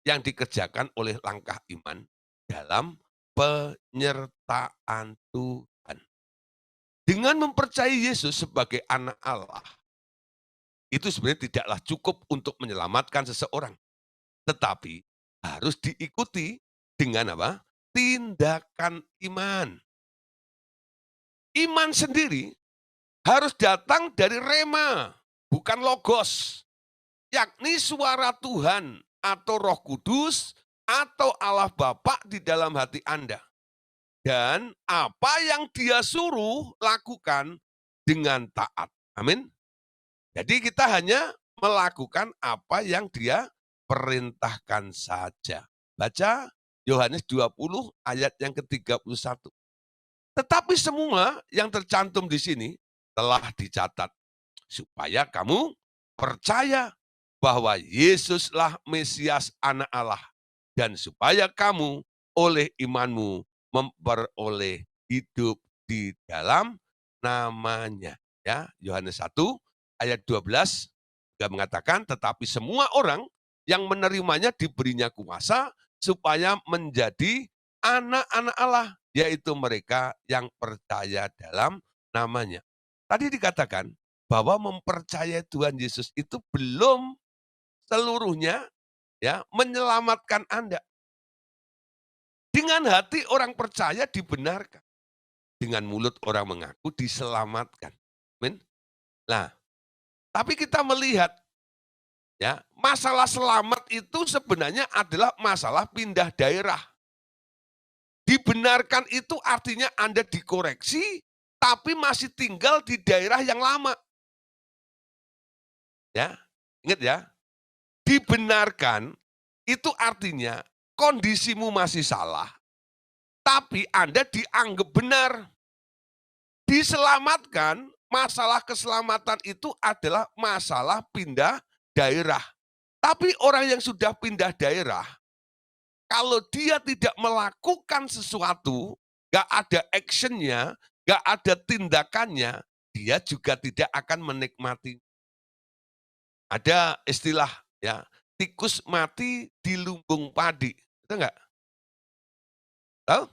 yang dikerjakan oleh langkah iman dalam penyertaan Tuhan. Dengan mempercayai Yesus sebagai anak Allah, itu sebenarnya tidaklah cukup untuk menyelamatkan seseorang. Tetapi harus diikuti dengan apa? Tindakan iman. Iman sendiri harus datang dari rema, bukan logos. Yakni suara Tuhan atau Roh Kudus atau Allah Bapa di dalam hati Anda. Dan apa yang Dia suruh lakukan dengan taat. Amin. Jadi kita hanya melakukan apa yang Dia perintahkan saja. Baca Yohanes 20 ayat yang ke-31. Tetapi semua yang tercantum di sini telah dicatat supaya kamu percaya bahwa Yesuslah Mesias Anak Allah dan supaya kamu oleh imanmu memperoleh hidup di dalam namanya. Ya, Yohanes 1 ayat 12 juga mengatakan, tetapi semua orang yang menerimanya diberinya kuasa supaya menjadi anak-anak Allah, yaitu mereka yang percaya dalam namanya. Tadi dikatakan bahwa mempercayai Tuhan Yesus itu belum seluruhnya ya menyelamatkan Anda. Dengan hati orang percaya dibenarkan. Dengan mulut orang mengaku diselamatkan. Amin. Nah, tapi kita melihat ya, masalah selamat itu sebenarnya adalah masalah pindah daerah. Dibenarkan itu artinya Anda dikoreksi, tapi masih tinggal di daerah yang lama. Ya, ingat ya. Dibenarkan itu artinya kondisimu masih salah, tapi Anda dianggap benar. Diselamatkan, masalah keselamatan itu adalah masalah pindah daerah. Tapi orang yang sudah pindah daerah, kalau dia tidak melakukan sesuatu, gak ada actionnya, gak ada tindakannya, dia juga tidak akan menikmati. Ada istilah ya, tikus mati di lumbung padi. Itu enggak? Tahu?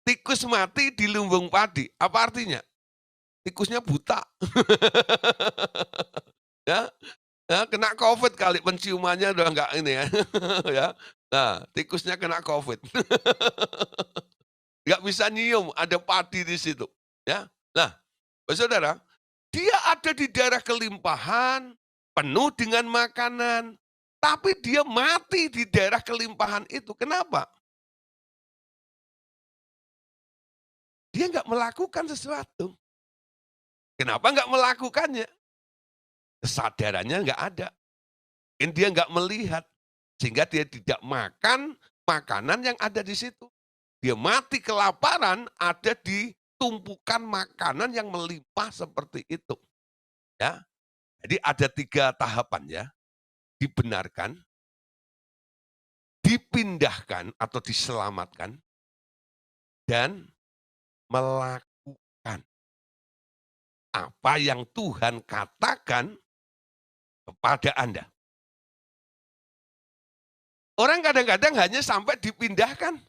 Tikus mati di lumbung padi. Apa artinya? Tikusnya buta. Ya, ya, kena COVID kali penciumannya udah enggak ini ya. Ya. Nah, tikusnya kena COVID. Enggak bisa nyium, ada padi di situ. Ya. Nah, saudara, dia ada di daerah kelimpahan, penuh dengan makanan, tapi dia mati di daerah kelimpahan itu. Kenapa? Dia nggak melakukan sesuatu. Kenapa nggak melakukannya? Kesadarannya nggak ada. Mungkin dia nggak melihat, sehingga dia tidak makan makanan yang ada di situ. Dia mati kelaparan ada di tumpukan makanan yang melimpah seperti itu. Ya, jadi ada 3 tahapan ya, dibenarkan, dipindahkan atau diselamatkan, dan melakukan apa yang Tuhan katakan kepada Anda. Orang kadang-kadang hanya sampai dipindahkan.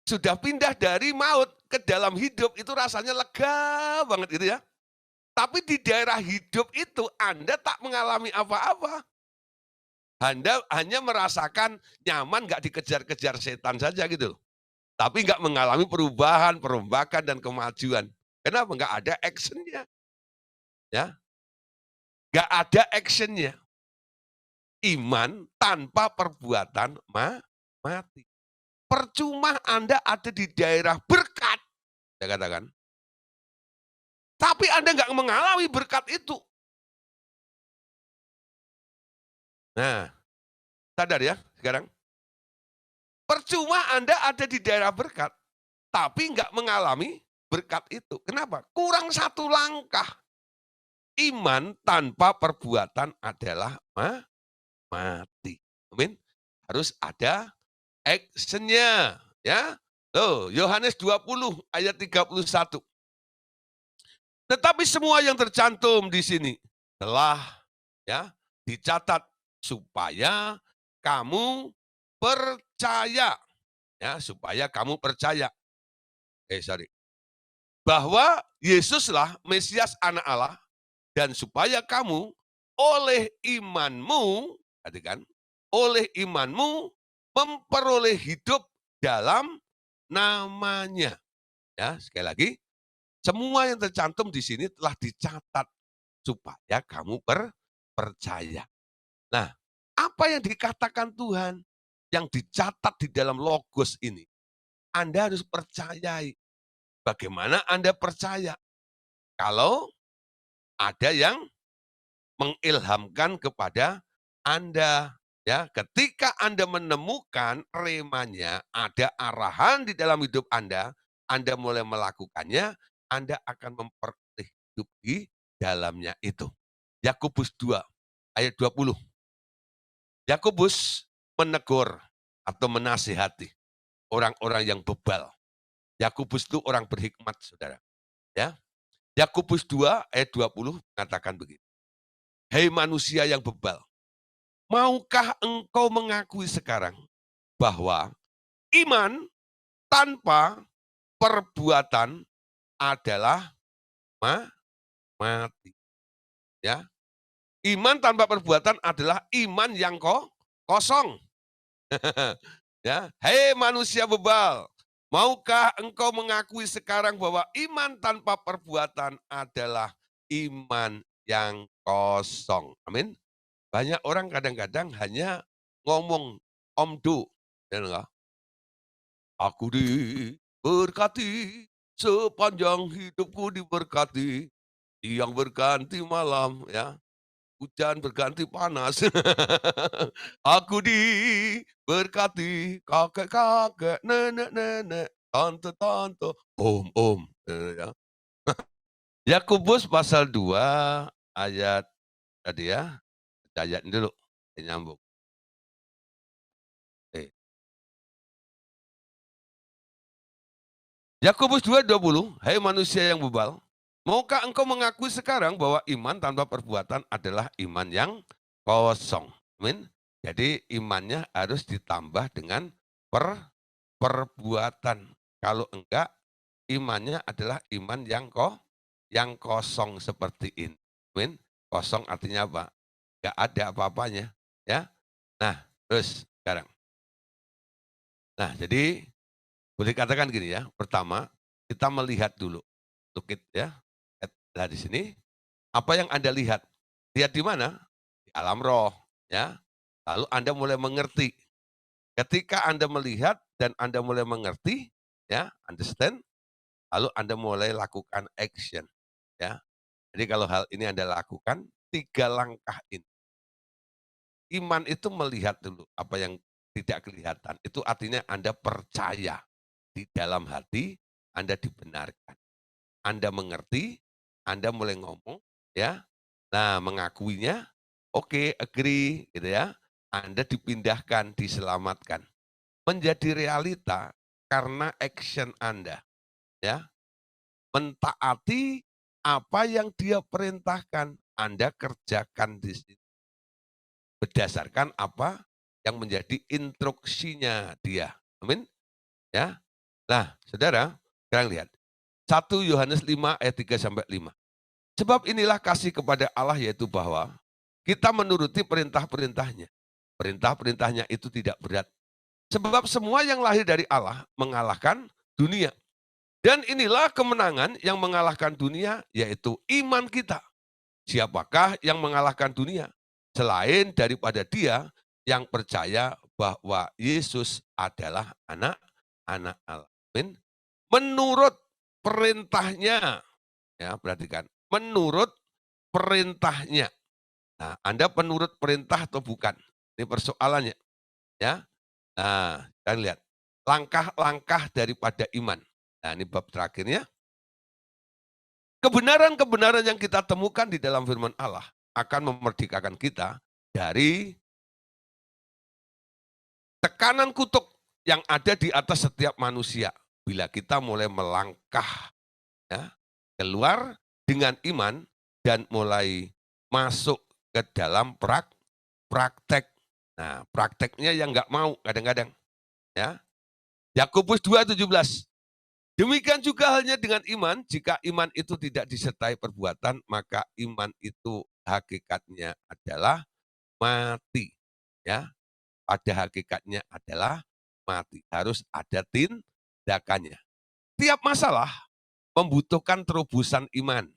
Sudah pindah dari maut ke dalam hidup, itu rasanya lega banget gitu ya. Tapi di daerah hidup itu Anda tak mengalami apa-apa. Anda hanya merasakan nyaman, nggak dikejar-kejar setan saja gitu. Tapi nggak mengalami perubahan, perombakan, dan kemajuan. Kenapa? Nggak ada actionnya. Ya, nggak ada actionnya. Iman tanpa perbuatan mati. Percuma Anda ada di daerah berkat, saya katakan. Tapi Anda nggak mengalami berkat itu. Nah, sadar ya sekarang. Percuma Anda ada di daerah berkat, tapi nggak mengalami berkat itu. Kenapa? Kurang satu langkah. Iman tanpa perbuatan adalah mati. Amin. Harus ada actionnya. Ya. Tuh, Yohanes 20 ayat 31. Tetapi semua yang tercantum di sini telah ya dicatat supaya kamu percaya, ya, supaya kamu percaya. Sorry. Bahwa Yesuslah Mesias Anak Allah, dan supaya kamu oleh imanmu, kan, oleh imanmu memperoleh hidup dalam namanya. Ya, sekali lagi, semua yang tercantum di sini telah dicatat supaya kamu percaya. Nah, apa yang dikatakan Tuhan yang dicatat di dalam logos ini? Anda harus percayai. Bagaimana Anda percaya? Kalau ada yang mengilhamkan kepada Anda, ya, ketika Anda menemukan remanya, ada arahan di dalam hidup Anda mulai melakukannya, Anda akan memperoleh hidup di dalamnya itu. Yakobus 2 ayat 20. Yakobus menegur atau menasihati orang-orang yang bebal. Yakobus itu orang berhikmat, Saudara. Ya. Yakobus 2 ayat 20 mengatakan begini. Hei manusia yang bebal, maukah engkau mengakui sekarang bahwa iman tanpa perbuatan adalah mati. Ya. Iman tanpa perbuatan adalah iman yang kosong. Ya, hei manusia bebal, maukah engkau mengakui sekarang bahwa iman tanpa perbuatan adalah iman yang kosong. Amin. Banyak orang kadang-kadang hanya ngomong omdo, ya enggak? Aku diberkati, sepanjang hidupku diberkati, siang berganti malam, ya. Hujan berganti panas. Aku diberkati kakek-kakek, nenek-nenek, tante-tante, om-om. Ya. Yakobus pasal 2 ayat tadi ya. Ayat ini dulu, nyambung. Yakobus 2:20, hai manusia yang bebal, maukah engkau mengakui sekarang bahwa iman tanpa perbuatan adalah iman yang kosong. Amin. Jadi imannya harus ditambah dengan perbuatan. Kalau enggak, imannya adalah iman yang kosong seperti ini. Amin. Kosong artinya apa? Enggak ada apa-apanya. Ya. Nah, terus sekarang. Nah, jadi boleh katakan gini ya. Pertama, kita melihat dulu. Look it, ya. Nah, di sini apa yang Anda lihat? Lihat di mana? Di alam roh, ya. Lalu Anda mulai mengerti. Ketika Anda melihat dan Anda mulai mengerti, ya, understand, lalu Anda mulai lakukan action, ya. Jadi kalau hal ini Anda lakukan, 3 langkah ini. Iman itu melihat dulu apa yang tidak kelihatan. Itu artinya Anda percaya di dalam hati, Anda dibenarkan. Anda mengerti, Anda mulai ngomong, ya. Nah, mengakuinya, oke, agree, gitu ya. Anda dipindahkan, diselamatkan. Menjadi realita karena action Anda, ya. Mentaati apa yang Dia perintahkan, Anda kerjakan di situ. Berdasarkan apa yang menjadi instruksinya Dia. Amin. Ya. Nah, Saudara, sekarang lihat. 1 Yohanes 5 ayat 3 sampai 5. Sebab inilah kasih kepada Allah, yaitu bahwa kita menuruti perintah-perintahnya. Perintah-perintahnya itu tidak berat. Sebab semua yang lahir dari Allah mengalahkan dunia. Dan inilah kemenangan yang mengalahkan dunia, yaitu iman kita. Siapakah yang mengalahkan dunia? Selain daripada Dia yang percaya bahwa Yesus adalah anak Allah. Amin. Menurut perintahnya, ya perhatikan, menurut perintahnya. Nah, Anda penurut perintah atau bukan? Ini persoalannya, ya. Nah, kita lihat langkah-langkah daripada iman. Nah, ini bab terakhirnya. Kebenaran-kebenaran yang kita temukan di dalam firman Allah akan memerdekakan kita dari tekanan kutuk yang ada di atas setiap manusia. Bila kita mulai melangkah, ya, keluar dengan iman dan mulai masuk ke dalam praktek. Nah, prakteknya yang nggak mau kadang-kadang, ya. Yakobus 2:17. Demikian juga halnya dengan iman, jika iman itu tidak disertai perbuatan, maka iman itu hakikatnya adalah mati. Ya, pada hakikatnya adalah mati. Harus ada tindakannya. Tiap masalah membutuhkan terobosan iman.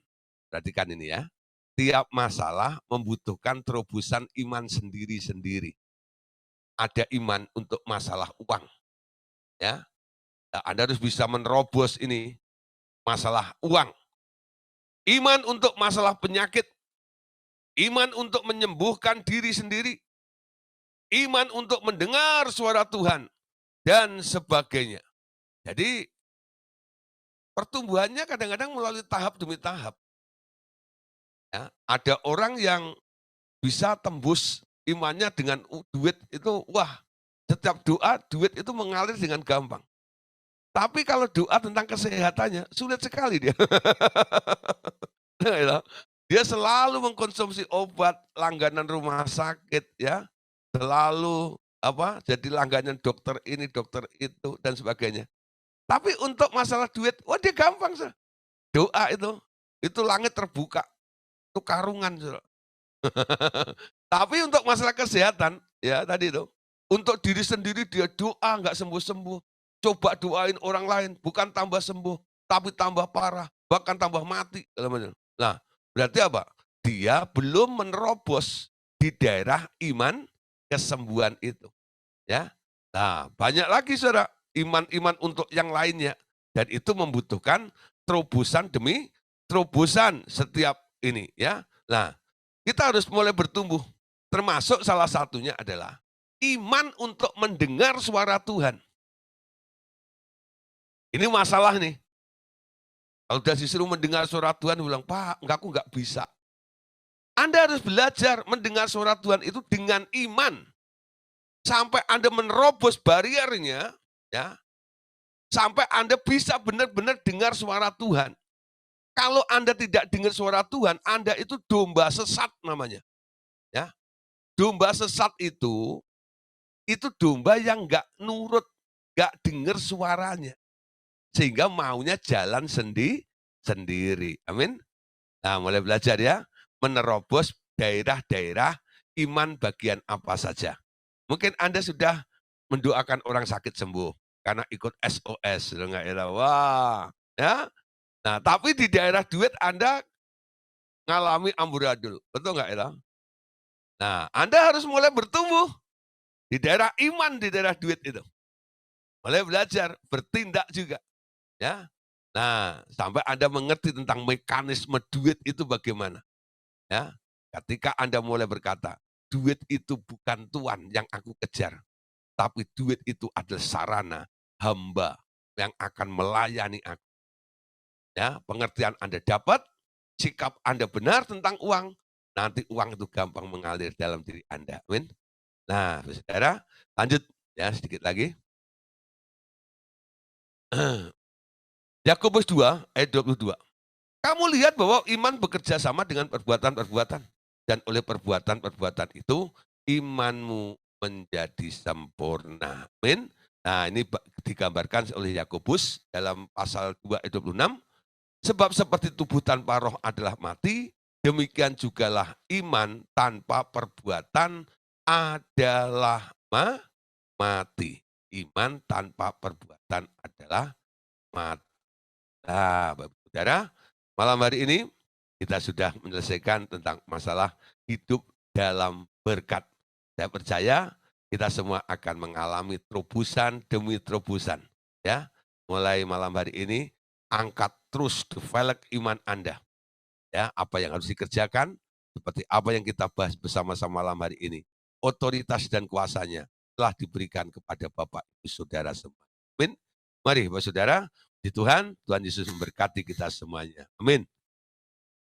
Perhatikan ini ya. Tiap masalah membutuhkan terobosan iman sendiri-sendiri. Ada iman untuk masalah uang. Ya, Anda harus bisa menerobos ini masalah uang. Iman untuk masalah penyakit. Iman untuk menyembuhkan diri sendiri. Iman untuk mendengar suara Tuhan. Dan sebagainya. Jadi pertumbuhannya kadang-kadang melalui tahap demi tahap. Ya, ada orang yang bisa tembus imannya dengan duit itu, wah, setiap doa duit itu mengalir dengan gampang. Tapi kalau doa tentang kesehatannya, sulit sekali dia. Dia selalu mengkonsumsi obat, langganan rumah sakit, ya, selalu jadi langganan dokter ini, dokter itu, dan sebagainya. Tapi untuk masalah duit, wah dia gampang. Doa itu langit terbuka, itu karungan. Tapi untuk masalah kesehatan, ya tadi itu, untuk diri sendiri dia doa nggak sembuh-sembuh. Coba doain orang lain, bukan tambah sembuh, tapi tambah parah, bahkan tambah mati. Nah, berarti apa? Dia belum menerobos di daerah iman kesembuhan itu. Ya, nah banyak lagi saudara, iman-iman untuk yang lainnya. Dan itu membutuhkan terobosan demi terobosan setiap ini. Ya, nah kita harus mulai bertumbuh. Termasuk salah satunya adalah iman untuk mendengar suara Tuhan. Ini masalah nih. Kalau udah disuruh mendengar suara Tuhan, bilang, Pak, enggak, aku enggak bisa. Anda harus belajar mendengar suara Tuhan itu dengan iman. Sampai Anda menerobos bariernya, ya, sampai Anda bisa benar-benar dengar suara Tuhan. Kalau Anda tidak dengar suara Tuhan, Anda itu domba sesat namanya. Ya, domba sesat itu domba yang enggak nurut, enggak dengar suaranya. Sehingga maunya jalan sendiri. Amin. Nah, mulai belajar ya, menerobos daerah-daerah iman bagian apa saja. Mungkin Anda sudah mendoakan orang sakit sembuh karena ikut SOS, enggak ya? Wah, ya. Nah, tapi di daerah duit Anda ngalami amburadul, betul enggak ya? Nah, Anda harus mulai bertumbuh di daerah iman, di daerah duit itu. Mulai belajar, bertindak juga. Ya. Nah, sampai Anda mengerti tentang mekanisme duit itu bagaimana. Ya. Ketika Anda mulai berkata, duit itu bukan Tuhan yang aku kejar. tapi duit itu adalah sarana hamba yang akan melayani aku. Ya, pengertian Anda dapat, sikap Anda benar tentang uang, nanti uang itu gampang mengalir dalam diri Anda. Amin. Nah, saudara, lanjut ya sedikit lagi. Yakobus 2 ayat 22. Kamu lihat bahwa iman bekerja sama dengan perbuatan-perbuatan. Dan oleh perbuatan-perbuatan itu, imanmu menjadi sempurna. Amin. Nah, ini digambarkan oleh Yakobus dalam pasal 2 ayat 26. Sebab seperti tubuh tanpa roh adalah mati, demikian jugalah iman tanpa perbuatan adalah mati. Iman tanpa perbuatan adalah mati. Nah, Bapak Saudara, malam hari ini kita sudah menyelesaikan tentang masalah hidup dalam berkat. Saya percaya kita semua akan mengalami terobosan demi terobosan. Ya, mulai malam hari ini angkat terus develop iman Anda. Ya, apa yang harus dikerjakan, seperti apa yang kita bahas bersama-sama malam hari ini. Otoritas dan kuasanya telah diberikan kepada Bapak Ibu Saudara semua. Amin. Mari Bapak Saudara, di Tuhan Yesus memberkati kita semuanya. Amin.